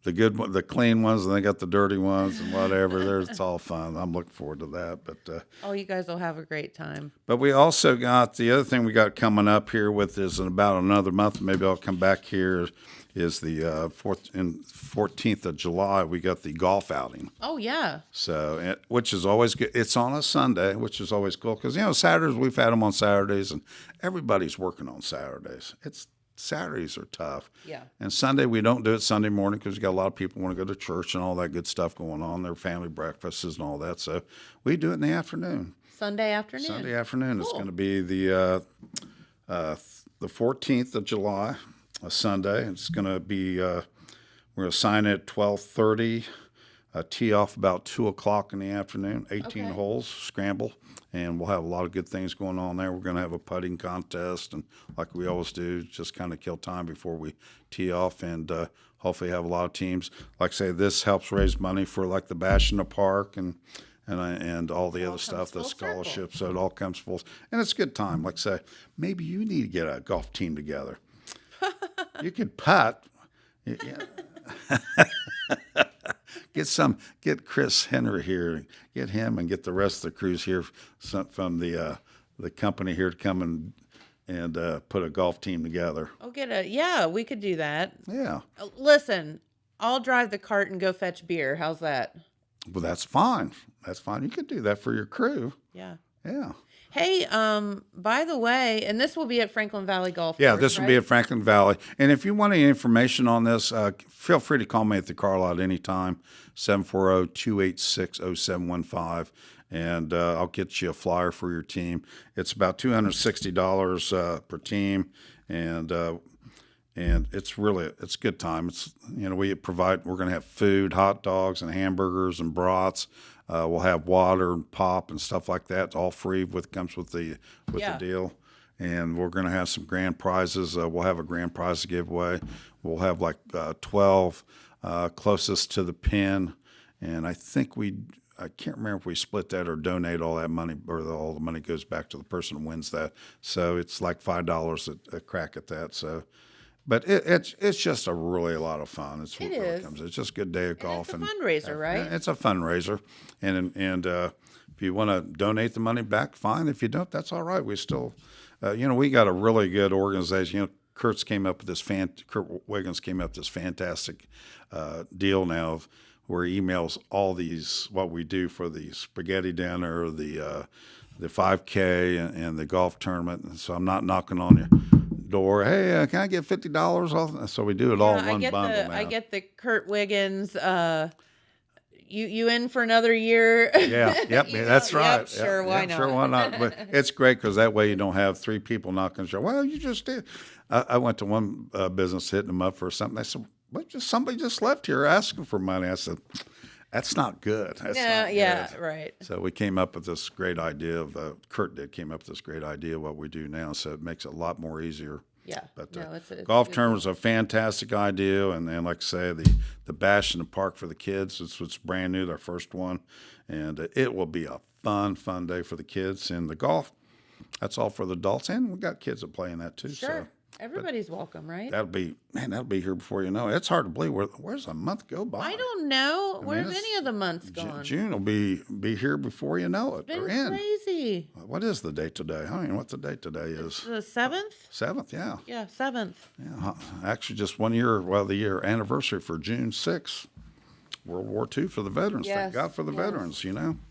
the good one, the clean ones, and they got the dirty ones and whatever. It's all fun. I'm looking forward to that. But
you guys will have a great time.
But we also got the other thing we got coming up here with is in about another month. Maybe I'll come back here. Is the 14th of July? We got the golf outing.
Oh yeah.
So, which is always good. It's on a Sunday, which is always cool because Saturdays we've had them on Saturdays, and everybody's working on Saturdays. Saturdays are tough.
Yeah.
And Sunday, we don't do it Sunday morning because we got a lot of people want to go to church and all that good stuff going on, their family breakfasts and all that. So we do it in the afternoon.
Sunday afternoon.
Sunday afternoon. It's
Cool.
going to be the 14th of July, a Sunday. It's going to be, we're going to sign it at 12:30, tee off about 2 o'clock in the afternoon, 18
Okay.
holes, scramble. And we'll have a lot of good things going on there. We're going to have a putting contest, and like we always do, just kind of kill time before we tee off, and hopefully have a lot of teams. Like I say, this helps raise money for like the Bash in the Park and all the other stuff, the
full circle.
scholarships. So it all comes full, and it's a good time. Like I say, maybe you need to get a golf team together. You could putt. Yeah. Get Chris Henry here, get him, and get the rest of the crews here from the company here to come and put a golf team together.
Oh, we could do that.
Yeah,
Listen, I'll drive the cart and go fetch beer. How's that?
well, that's fine. That's fine. You could do that for your crew.
Yeah.
Yeah.
Hey, by the way, and this will be at Franklin Valley Golf
Yeah,
Course,
this will
right?
be at Franklin Valley. And if you want any information on this, feel free to call me at the car lot anytime, 740-286-0715, and I'll get you a flyer for your team. It's about $260 per team, and it's a good time. It's, we're going to have food, hot dogs and hamburgers and brats. We'll have water and pop and stuff like that. It's all free comes with the deal. And we're going to have some grand prizes. We'll have a grand prize giveaway. We'll have like 12 closest to the pin. And I think I can't remember if we split that or donate all that money, or all the money goes back to the person who wins that. So it's like $5 a crack at that. So, but it's just a lot of fun. It's what really comes. It's just a good day of golf.
It's a fundraiser, right?
It's a fundraiser, and if you want to donate the money back, fine. If you don't, that's all right. We still, we got a really good organization. Kurt Wiggins came up with this fantastic deal now of where he emails all these what we do for the spaghetti dinner, the 5K, and the golf tournament. And so I'm not knocking on your door. Hey, can I get $50 off? So we do it all in one bundle now.
I get the Kurt Wiggins. You in for another year?
Yeah, yep, that's right.
Yep, sure, why not?
Sure, why not? But it's great because that way you don't have three people knocking on the door. Well, you just did. I went to one business hitting them up for something. They said, somebody just left here asking for money. I said, that's not good. That's not good.
Right.
So we came up with this great idea Kurt came up with this great idea of what we do now. So it makes it a lot more easier.
Yeah.
But
it's
golf tournament is a fantastic idea, and then like I say, the Bash in the Park for the kids. It's brand new, their first one, and it will be a fun day for the kids. And the golf, that's all for the adults, and we got kids that play in that too.
Sure.
So
Everybody's welcome, right?
that'll be here before you know it. It's hard to believe where's a month go by.
I don't know. Where's
it's-
any of the months gone?
June will be here before you know it.
It's been
We're in.
crazy.
What is the date today? I mean, what the date today is?
The 7th?
7th, yeah.
Yeah, 7th.
Yeah, actually, just 1 year, the year anniversary for June 6th, World War II for the veterans.
Yes,
Thank God for the
yes.
veterans,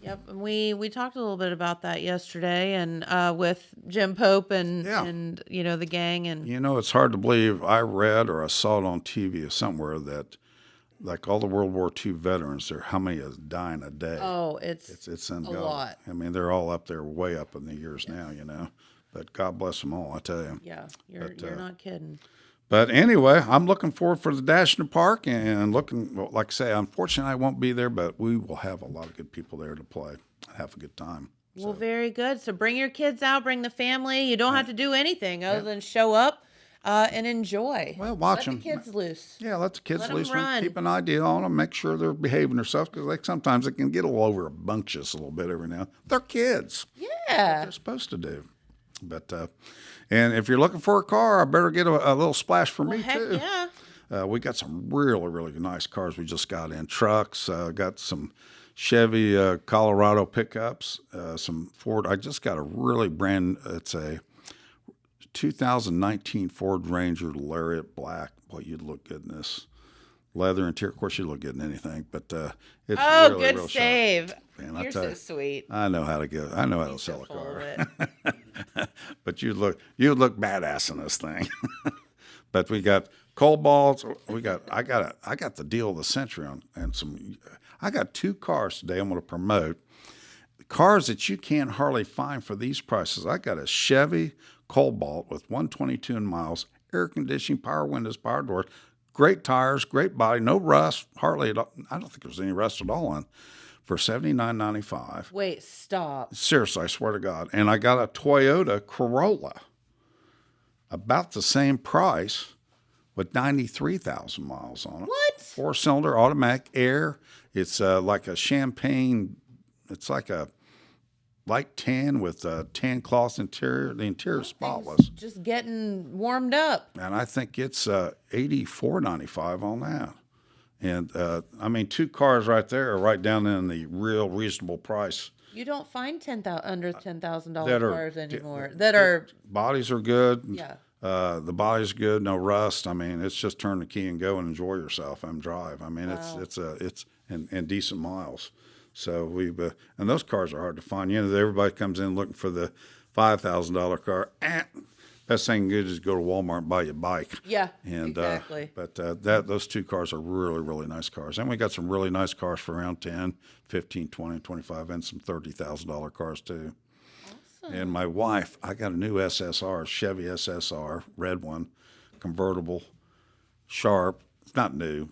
Yep, and we talked a little bit about that yesterday, and with Jim Pope and the gang, and
It's hard to believe. I read or I saw it on TV or somewhere that, like all the World War II veterans, how many is dying a day?
oh, it's
It's
a lot.
I mean, they're all up there, way up in the years now, But God bless them all, I tell you.
Yeah, you're not kidding.
But anyway, I'm looking forward for the Dash in the Park and like I say, unfortunately, I won't be there, but we will have a lot of good people there to play. Have a good time.
Well, very good. So bring your kids out, bring the family. You don't have to do anything other than show up and enjoy.
Well, watch
Let the
them.
kids loose.
Yeah, let the kids
Let 'em
loose.
run.
Keep an idea on them. Make sure they're behaving themselves because sometimes they can get a little over rambunctious a little bit every now. They're kids.
Yeah.
They're supposed to do. But and if you're looking for a car, I better get a little splash for me
Heck
too.
yeah.
We got some really nice cars we just got in. Trucks, got some Chevy Colorado pickups, some Ford. I just got it's a 2019 Ford Ranger Lariat Black. Boy, you'd look good in this. Leather interior. Of course, you look good in anything, but it's really
Good
real
save.
sharp. Man, I
You're
tell
so
you,
sweet.
I know how to go. I know how to
You're
sell
so
a
full of
car.
it.
But you'd look badass in this thing. But we got Cobalts. I got the deal of the century on, and some. I got 2 cars today I'm going to promote. Cars that you can't hardly find for these prices. I got a Chevy Cobalt with 122 miles, air conditioning, power windows, power doors, great tires, great body, no rust, hardly at all. I don't think there's any rust at all on, for $79.95.
Wait, stop.
Seriously, I swear to God. And I got a Toyota Corolla, about the same price, with 93,000 miles on it.
What?
4-cylinder automatic air. It's like a champagne. It's like a light tan with a tan cloth interior. The interior is spotless.
Just getting warmed up.
And I think it's $84.95 on that. And I mean, 2 cars right there are right down in the real reasonable price.
You don't find under $10,000
That are-
cars anymore that are.
Bodies are good.
Yeah.
The body's good, no rust. I mean, it's just turn the key and go and enjoy yourself and drive. I mean,
Wow.
it's and decent miles. So we've and those cars are hard to find. You know, everybody comes in looking for the $5,000 car. Best thing good is go to Walmart and buy you a bike.
Yeah,
And
exactly.
but those 2 cars are really, really nice cars. And we got some really nice cars for around 10, 15, 20, 25, and some $30,000 cars too. And my wife, I got a new SSR, Chevy SSR, red one, convertible, sharp. It's not new.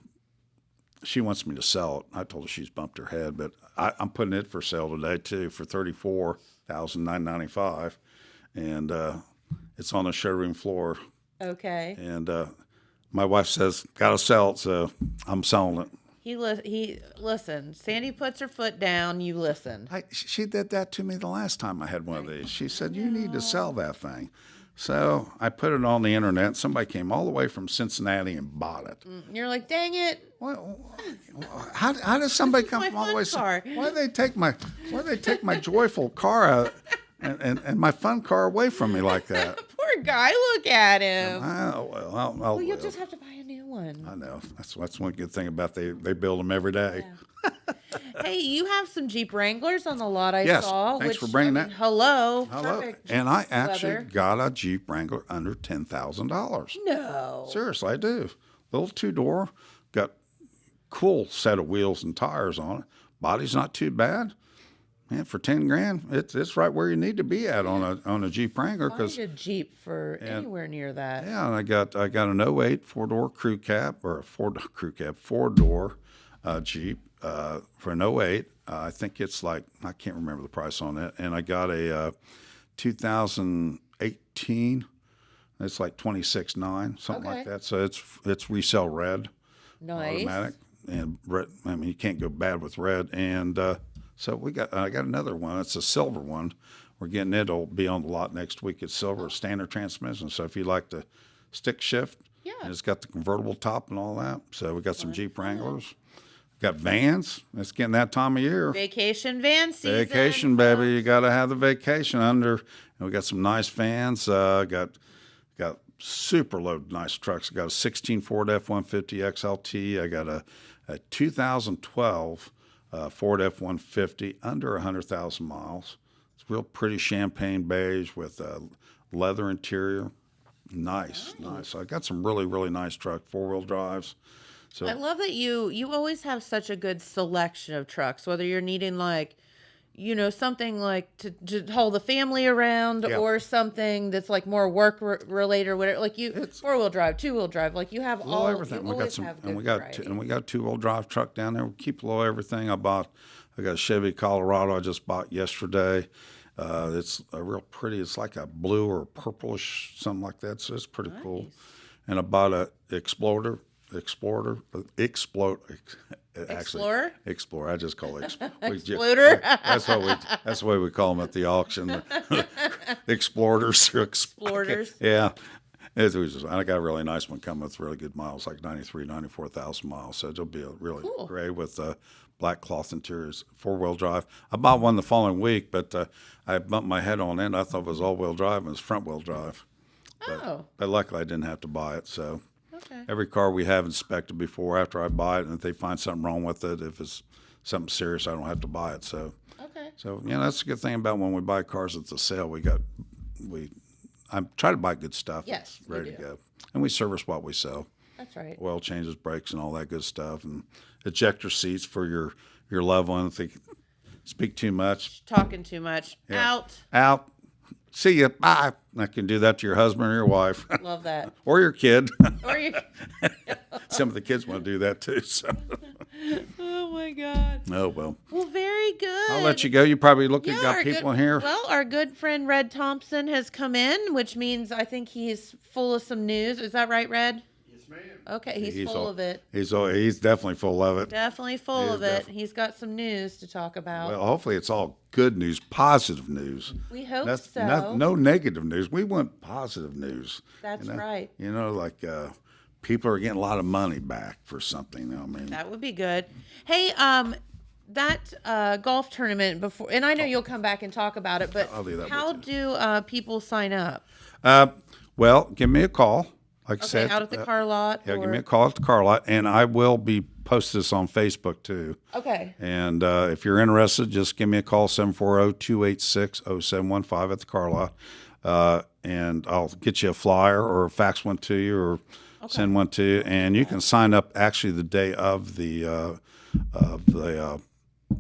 She wants me to sell it. I told her she's bumped her head, but I'm putting it for sale today too for $34,995, and it's on the showroom floor.
Okay.
And my wife says, "Gotta sell it," so I'm selling it.
He listen. Sandy puts her foot down. You listen.
She did that to me the last time I had one of these. She said, "You need to sell that thing." So I put it on the internet. Somebody came all the way from Cincinnati and bought it.
You're like, dang it.
Well, how does somebody come
my
from all the way?
fun car.
Why do they take my joyful car out and my fun car away from me like that?
Poor guy. Look at him.
Well,
You'll just have to buy a new one.
I know. That's one good thing about they build them every day.
Hey, you have some Jeep Wranglers on the lot I
Yes,
saw.
thanks for bringing that.
Hello.
Hello.
Perfect
And I actually
weather.
got a Jeep Wrangler under $10,000.
No.
Seriously, I do. Little 2-door, got cool set of wheels and tires on it. Body's not too bad. Man, for 10 grand, it's right where you need to be at on a Jeep Wrangler.
Find
Because
a Jeep for anywhere near that.
yeah, and I got an '08 4-door crew cab, or a 4-door crew cab, 4-door Jeep for an '08. I think it's like, I can't remember the price on it. And I got a 2018. It's like 26.9, something like
Okay.
that. So it's resell red,
Nice.
automatic, and red. I mean, you can't go bad with red. And so I got another one. It's a silver one. We're getting it. It'll be on the lot next week. It's silver, standard transmission. So if you like the stick shift,
Yeah.
and it's got the convertible top and all that. So we got some Jeep Wranglers. Got vans. It's getting that time of year.
Vacation van season.
Vacation, baby. You got to have the vacation under. And we got some nice vans. Got super low nice trucks. I got a 16 Ford F-150 XLT. I got a 2012 Ford F-150 under 100,000 miles. It's real pretty champagne beige with a leather interior. Nice. I got some really, really nice truck, 4-wheel drives. So
I love that you always have such a good selection of trucks, whether you're needing like, something like to haul the family around
Yeah.
or something that's like more work related or whatever. Like 4-wheel drive, 2-wheel drive, like you have
low
all
everything.
You
We got
always
some,
have
and
good
we got
variety.
and we got 2-wheel drive truck down there. We keep low everything. I got a Chevy Colorado I just bought yesterday. It's a real pretty. It's like a blue or purplish, something like that. So it's pretty cool. And I bought a Explorer. Explorer.
Explorer?
Explorer. I just call it
Exploder?
That's the way we call them at the auction. Explorers.
Explorers.
Yeah. I got a really nice one coming with really good miles, like 94,000 miles. So it'll be a really gray with black cloth interiors, 4-wheel drive. I bought one the following week, but I bumped my head on it. I thought it was all-wheel drive, and it was front-wheel drive. But luckily, I didn't have to buy it. So every car we have inspected before, after I buy it, and if they find something wrong with it, if it's something serious, I don't have to buy it. So that's a good thing about when we buy cars at the sale. I try to buy good stuff.
Yes,
that's ready
you
to
do.
go, and we service what we sell.
That's right.
Oil changes, brakes, and all that good stuff, and ejector seats for your loved one if they speak too much.
Talking too much.
Yeah.
Out.
Out. See ya. Bye. I can do that to your husband or your wife.
Love that.
Or your kid.
Or you.
Some of the kids want to do that too. So.
Oh my God.
Oh well.
Well, very good.
I'll let you go. You probably
Yeah,
got
our
people
good-
in here.
Well, our good friend Red Thompson has come in, which means I think he's full of some news. Is that right, Red?
Yes, ma'am.
Okay, he's full of it.
He's definitely full of it.
Definitely full
He
of
is
it. He's got some news to talk about.
Well, hopefully it's all good news, positive news.
We hope
That's
so.
no negative news. We want positive news.
That's
you know?
right.
You know, like people are getting a lot of money back for something. I mean,
That would be good. Hey, that golf tournament before, and I know you'll come back and talk about it, but
I'll do that
how
with
do people sign up?
well, give me a call. Like I
Okay,
said,
out at the car lot?
Yeah, give
or-
me a call at the car lot, and I will be posting this on Facebook too.
Okay.
And if you're interested, just give me a call, 740-286-0715 at the car lot. And I'll get you a flyer or fax one to you or send one to you. And you can sign up actually the day of the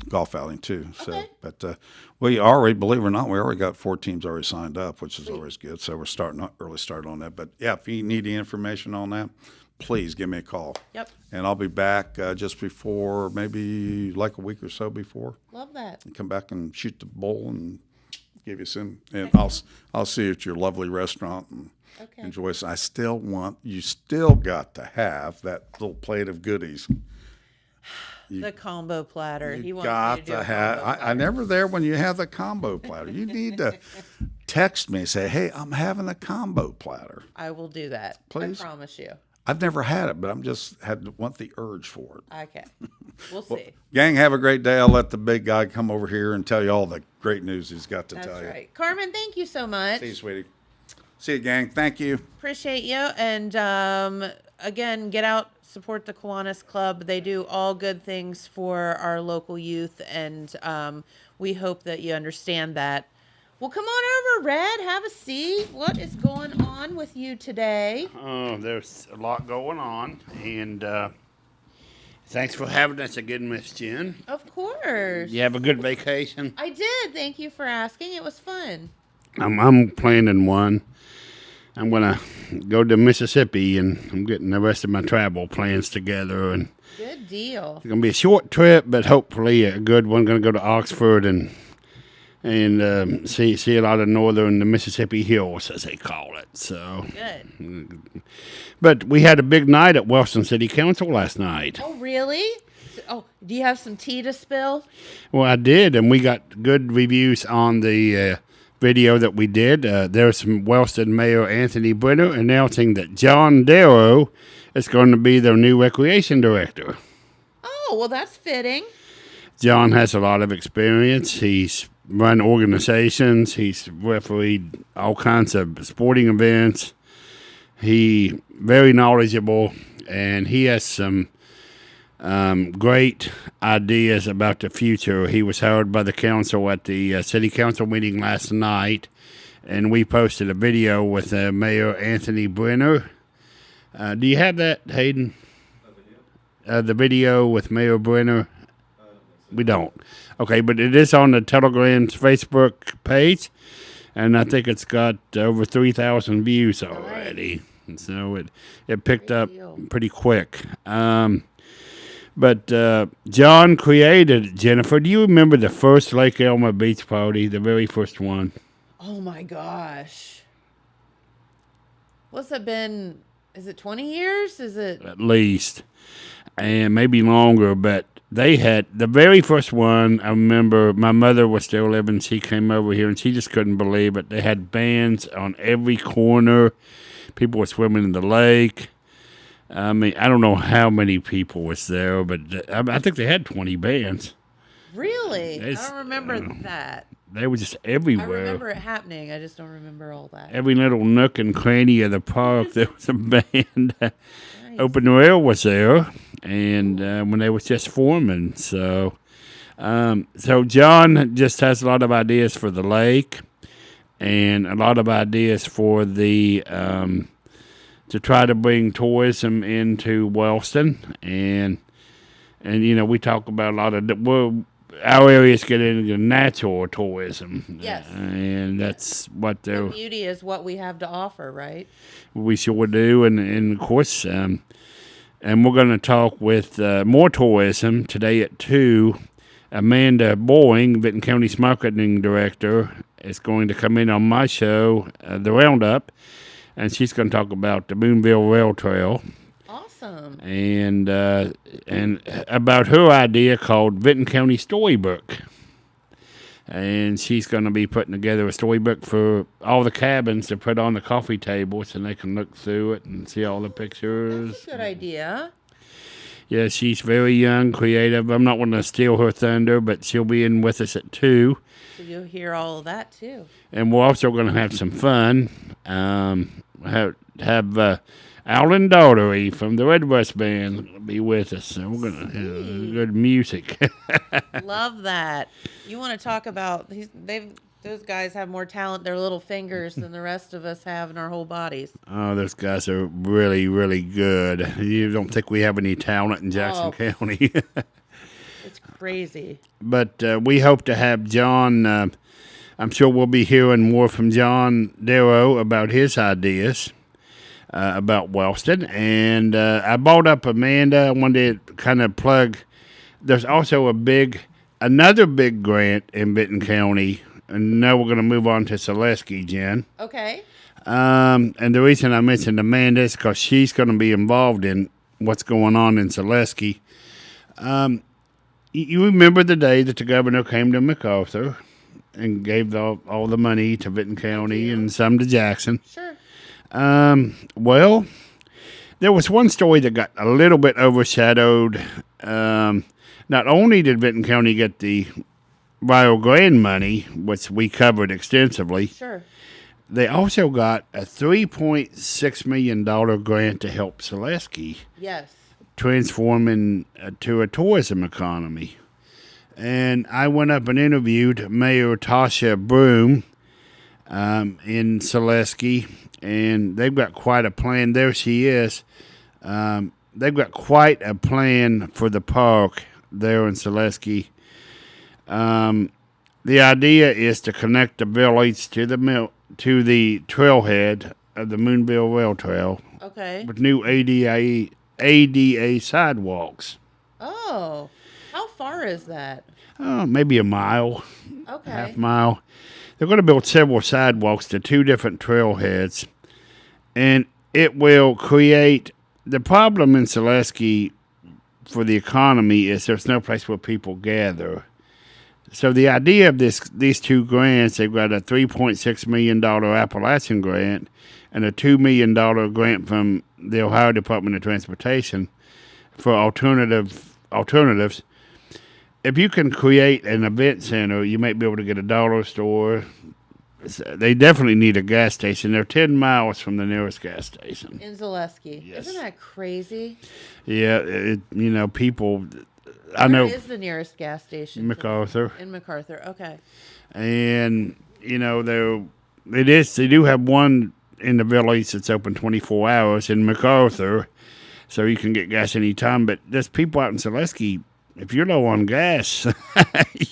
golf outing too. So,
Okay.
but we already, believe it or not, we already got 4 teams already signed up, which is always good. So we're early start on that. But yeah, if you need any information on that, please give me a call.
Yep.
And I'll be back just before, maybe like a week or so before.
Love that.
Come back and shoot the bowl and give you some. And I'll see you at your lovely restaurant and
Okay.
enjoy some. You still got to have that little plate of goodies.
The combo platter. He
You
wants me
got
to do
to
a
have.
combo
I'm never there when you have the combo platter. You need to text me and say, "Hey, I'm having a combo platter."
I will do that.
Please.
I promise you.
I've never had it, but I'm just want the urge for it.
Okay. We'll see.
Gang, have a great day. I'll let the big guy come over here and tell you all the great news he's got to
That's
tell you.
right. Carmen, thank you so much.
See you, sweetie. See you, gang. Thank you.
Appreciate you. And again, get out, support the Kiwanis Club. They do all good things for our local youth, and we hope that you understand that. Well, come on over, Red. Have a seat. What is going on with you today?
Oh, there's a lot going on, and thanks for having us again, Miss Jen.
Of course.
You have a good vacation?
I did. Thank you for asking. It was fun.
I'm planning one. I'm gonna go to Mississippi, and I'm getting the rest of my travel plans together. And
Good deal.
it's gonna be a short trip, but hopefully a good one. Gonna go to Oxford and see a lot of northern the Mississippi hills, as they call it. So,
Good.
but we had a big night at Wellston City Council last night.
Oh, really? Oh, do you have some tea to spill?
Well, I did, and we got good reviews on the video that we did. There's some Wellston Mayor Anthony Brenner announcing that John Darrow is going to be their new recreation director.
Oh, well, that's fitting.
John has a lot of experience. He's run organizations. He's refereed all kinds of sporting events. He very knowledgeable, and he has some great ideas about the future. He was hired by the council at the city council meeting last night, and we posted a video with Mayor Anthony Brenner. Do you have that, Hayden? The video with Mayor Brenner? We don't. Okay, but it is on the Telegram's Facebook page, and I think it's got over 3,000 views already. And so it picked up pretty quick. But John created it. Jennifer, do you remember the first Lake Elmer Beach party, the very first one?
Oh, my gosh. What's it been? Is it 20 years? Is it?
At least, and maybe longer, but they had the very first one. I remember my mother was still living. She came over here, and she just couldn't believe it. They had bands on every corner. People were swimming in the lake. I mean, I don't know how many people was there, but I think they had 20 bands.
Really? I
It's-
don't remember that.
They were just
I
everywhere.
remember it happening. I just don't remember all that.
Every little nook and cranny of the park, there was a band.
Nice.
Open Rail was there, and when they was just forming. So John just has a lot of ideas for the lake, and a lot of ideas for the to try to bring tourism into Wellston, and we talk about a lot of our areas get into natural tourism.
Yes.
And that's what
The beauty is what we have to offer, right?
we sure do, and of course, and we're going to talk with more tourism today at 2. Amanda Boring, Benton County's marketing director, is going to come in on my show, The Roundup, and she's going to talk about the Boonville Rail Trail.
Awesome.
And about her idea called Benton County Storybook. And she's going to be putting together a storybook for all the cabins to put on the coffee tables, and they can look through it and see all the pictures.
That's a good idea.
Yeah, she's very young, creative. I'm not going to steal her thunder, but she'll be in with us at 2.
So you'll hear all of that too.
And we're also going to have some fun. Have Alan Daughtery from the Red West Band be with us. So we're going to have good music.
Love that. You want to talk about those guys have more talent, their little fingers, than the rest of us have in our whole bodies.
Oh, those guys are really, really good. You don't think we have any talent in Jackson County.
It's crazy.
But we hope to have John. I'm sure we'll be hearing more from John Darrow about his ideas about Wellston. And I brought up Amanda. I wanted to kind of plug. There's also another big grant in Benton County. And now we're going to move on to Selesky, Jen.
Okay.
And the reason I mentioned Amanda is because she's going to be involved in what's going on in Selesky. You remember the day that the governor came to MacArthur and gave all the money to Benton County and some to Jackson?
Sure.
Well, there was one story that got a little bit overshadowed. Not only did Benton County get the Rio Grande money, which we covered extensively,
Sure.
they also got a $3.6 million grant to help Selesky
Yes.
transform into a tourism economy. And I went up and interviewed Mayor Tasha Broom in Selesky, and they've got quite a plan. There she is. They've got quite a plan for the park there in Selesky. The idea is to connect the village to the trailhead of the Moonville Rail Trail
Okay.
with new ADA sidewalks.
Oh, how far is that?
Maybe a mile,
Okay.
half mile. They're going to build several sidewalks to 2 different trailheads, and it will create the problem in Selesky for the economy is there's no place where people gather. So the idea of these 2 grants, they've got a $3.6 million Appalachian grant and a $2 million grant from the Ohio Department of Transportation for alternatives. If you can create an event center, you might be able to get a dollar store. They definitely need a gas station. They're 10 miles from the nearest gas station.
In Zaleski.
Yes.
Isn't that crazy?
Yeah, people... I
Where
know
is the nearest gas station?
MacArthur.
In MacArthur. Okay.
And, they do have one in the village that's open 24 hours in MacArthur, so you can get gas anytime. But there's people out in Selesky, if you're low on gas,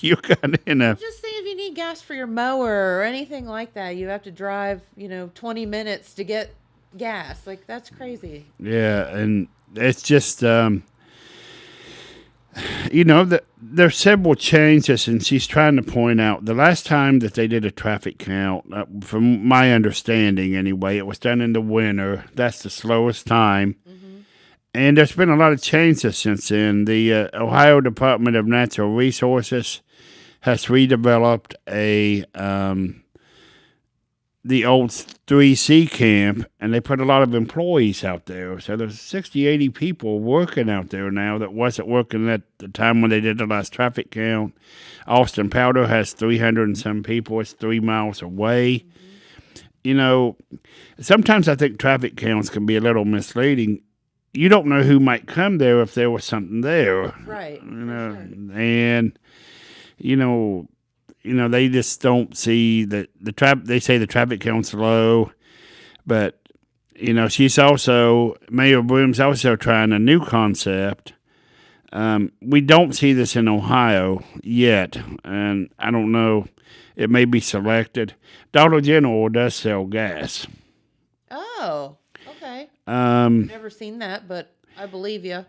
you're kind of in a...
Just say if you need gas for your mower or anything like that, you have to drive, 20 minutes to get gas. Like, that's crazy.
Yeah, and it's just... there's several changes, and she's trying to point out the last time that they did a traffic count, from my understanding anyway, it was done in the winter. That's the slowest time. Mm-hmm. And there's been a lot of changes since then. The Ohio Department of Natural Resources has redeveloped the old 3C camp, and they put a lot of employees out there. So there's 60, 80 people working out there now that wasn't working at the time when they did the last traffic count. Austin Powder has 300 and some people. It's 3 miles away. Mm-hmm. Sometimes I think traffic counts can be a little misleading. You don't know who might come there if there was something there.
Right.
And, they just don't see the traffic. They say the traffic count's low, but she's also Mayor Broom's also trying a new concept. We don't see this in Ohio yet, and I don't know. It may be selected. Dollar General does sell gas.
Oh, okay. Never seen that, but I believe you.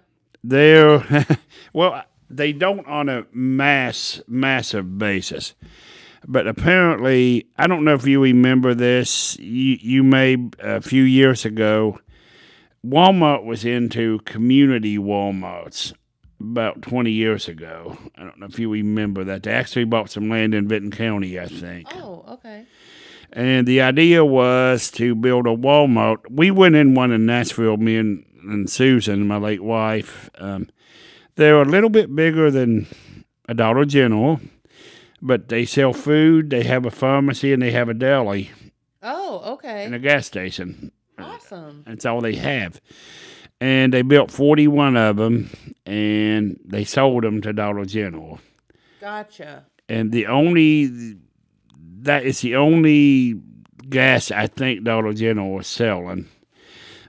Well, they don't on a massive basis. But apparently, I don't know if you remember this. You may, a few years ago, Walmart was into community Walmarts about 20 years ago. I don't know if you remember that. They actually bought some land in Vinton County, I think.
Oh, okay.
And the idea was to build a Walmart. We went in one in Nashville, me and Susan, my late wife. They're a little bit bigger than a Dollar General, but they sell food, they have a pharmacy, and they have a deli.
Oh, okay.
And a gas station.
Awesome.
That's all they have. And they built 41 of them, and they sold them to Dollar General.
Gotcha.
And that is the only gas I think Dollar General is selling.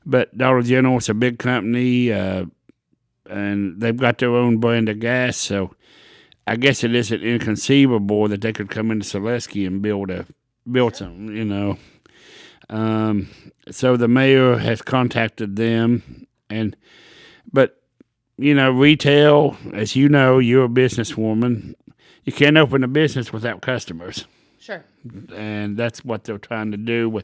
But Dollar General is a big company, and they've got their own brand of gas, so I guess it isn't inconceivable that they could come into Saleski and build something, So the mayor has contacted them, but retail, as you know, you're a businesswoman. You can't open a business without customers.
Sure.
And that's what they're trying to do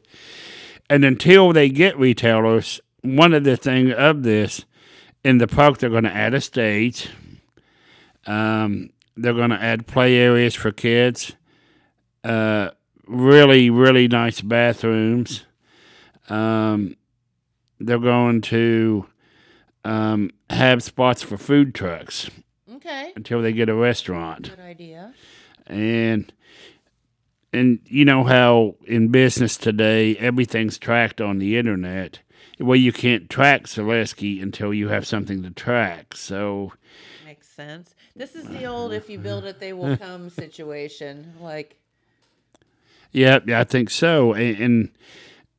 and until they get retailers, one of the things of this, in the park, they're going to add a stage. They're going to add play areas for kids. Really, really nice bathrooms. They're going to have spots for food trucks.
Okay.
Until they get a restaurant.
Good idea.
And you know how in business today, everything's tracked on the internet. Well, you can't track Saleski until you have something to track. So
makes sense. This is the old "if you build it, they will come" situation.
Yeah, I think so. And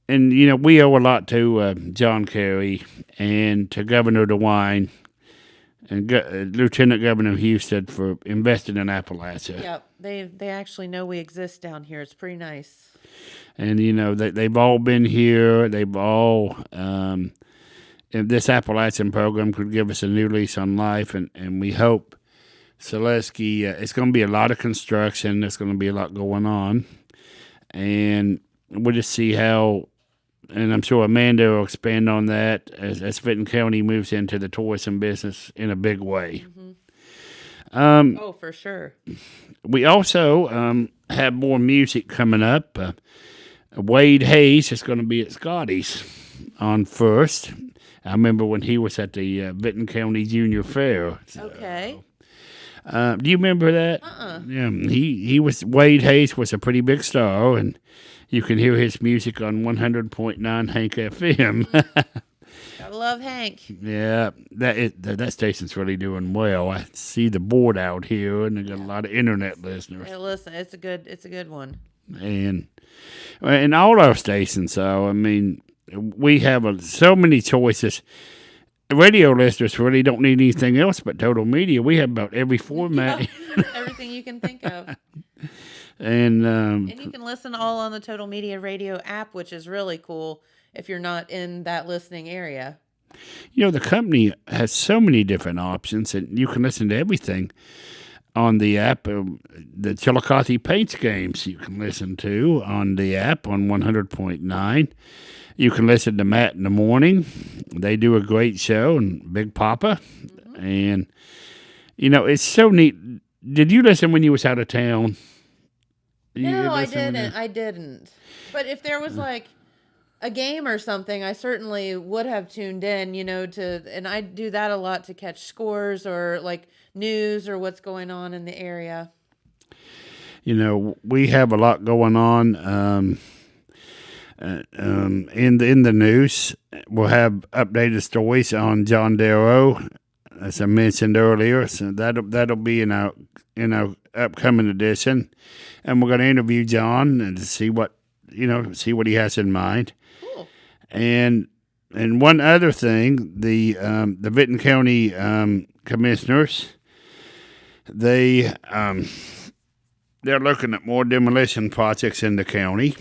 we owe a lot to John Kerry and to Governor DeWine and Lieutenant Governor Houston for investing in Appalachia.
Yep, they actually know we exist down here. It's pretty nice.
And they've all been here. They've all if this Appalachian program could give us a new lease on life, and we hope Saleski. It's going to be a lot of construction. There's going to be a lot going on, and we'll just see how. And I'm sure Amanda will expand on that as Vinton County moves into the tourism business in a big way.
Mm-hmm. For sure.
We also have more music coming up. Wade Hayes is going to be at Scotty's on 1st. I remember when he was at the Vinton County Junior Fair.
Okay.
Do you remember that? Yeah, Wade Hayes was a pretty big star, and you can hear his music on 100.9 Hank FM.
Gotta love Hank.
Yeah, that station's really doing well. I see the board out here, and they got a lot of internet listeners.
Hey, listen, it's a good one.
And all our stations, so I mean, we have so many choices. Radio listeners really don't need anything else but Total Media. We have about every format.
Everything you can think of.
And
you can listen all on the Total Media Radio app, which is really cool if you're not in that listening area.
The company has so many different options, and you can listen to everything on the app. The Chillicothe Paints games you can listen to on the app on 100.9. You can listen to Matt in the morning. They do a great show, and Big Papa. Mm-hmm. And, it's so neat. Did you listen when you was out of town?
No, I didn't. But if there was a game or something, I certainly would have tuned in, and I do that a lot to catch scores or news or what's going on in the area.
We have a lot going on. In the news, we'll have updated stories on John Darrow as I mentioned earlier. So that'll be in our upcoming edition, and we're going to interview John and to see what he has in mind.
Cool.
And one other thing, the Vinton County commissioners, they're looking at more demolition projects in the county.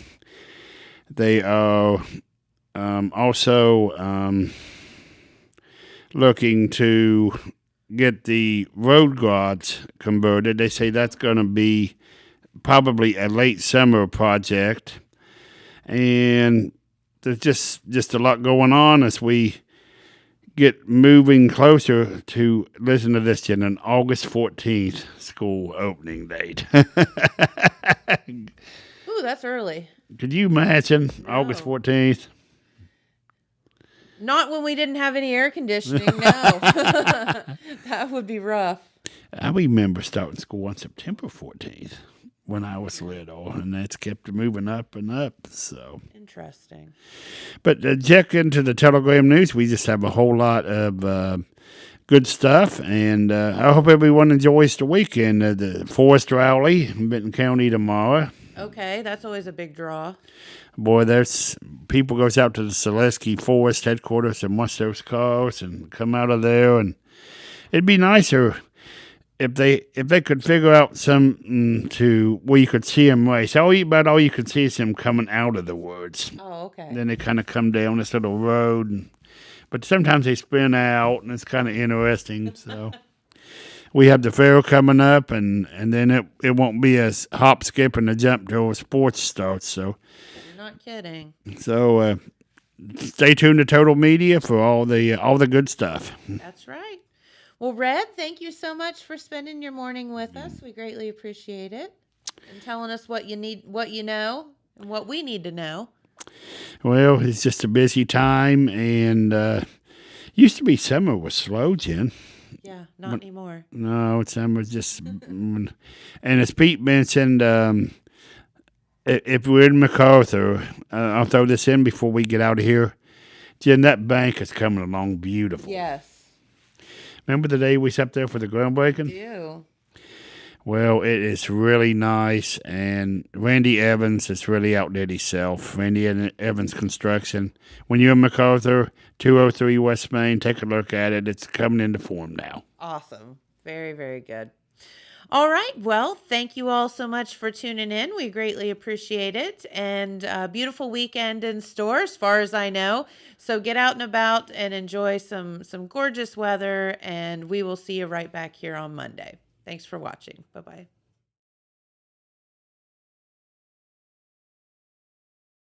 They are also looking to get the road guards converted. They say that's going to be probably a late summer project, and there's just a lot going on as we get moving closer to, listen to this, Jen, an August 14th school opening date.
Ooh, that's early.
Could you imagine
No.
August 14th?
Not when we didn't have any air conditioning, no. That would be rough.
I remember starting school on September 14th when I was little, and that's kept moving up and up. So
Interesting.
But check into the Telegram News. We just have a whole lot of good stuff, and I hope everyone enjoys the weekend. The Forest Rally in Benton County tomorrow.
Okay, that's always a big draw.
Boy, there's people goes out to the Selesky Forest headquarters and watch those cars and come out of there, and it'd be nicer if they could figure out some to where you could see them race. All you could see is them coming out of the woods.
Oh, okay.
Then they kind of come down this little road, but sometimes they spin out, and it's kind of interesting. So we have the fair coming up, and then it won't be as hop, skip, and a jump till sports starts. So
You're not kidding.
So stay tuned to Total Media for all the good stuff.
That's right. Well, Red, thank you so much for spending your morning with us. We greatly appreciate it, and telling us what you need, what you know, and what we need to know.
Well, it's just a busy time, and used to be summer was slow, Jen.
Yeah, not anymore.
No, summer's just. And as Pete mentioned, if we're in MacArthur, I'll throw this in before we get out of here. Jen, that bank is coming along beautiful.
Yes.
Remember the day we sat there for the groundbreaking?
Do.
Well, it is really nice, and Randy Evans has really outdid himself. Randy Evans Construction. When you're in MacArthur, 203 West Main, take a look at it. It's coming into form now.
Awesome. Very, very good. All right. Well, thank you all so much for tuning in. We greatly appreciate it. And a beautiful weekend in store, as far as I know. So get out and about and enjoy some gorgeous weather. And we will see you right back here on Monday. Thanks for watching. Bye-bye.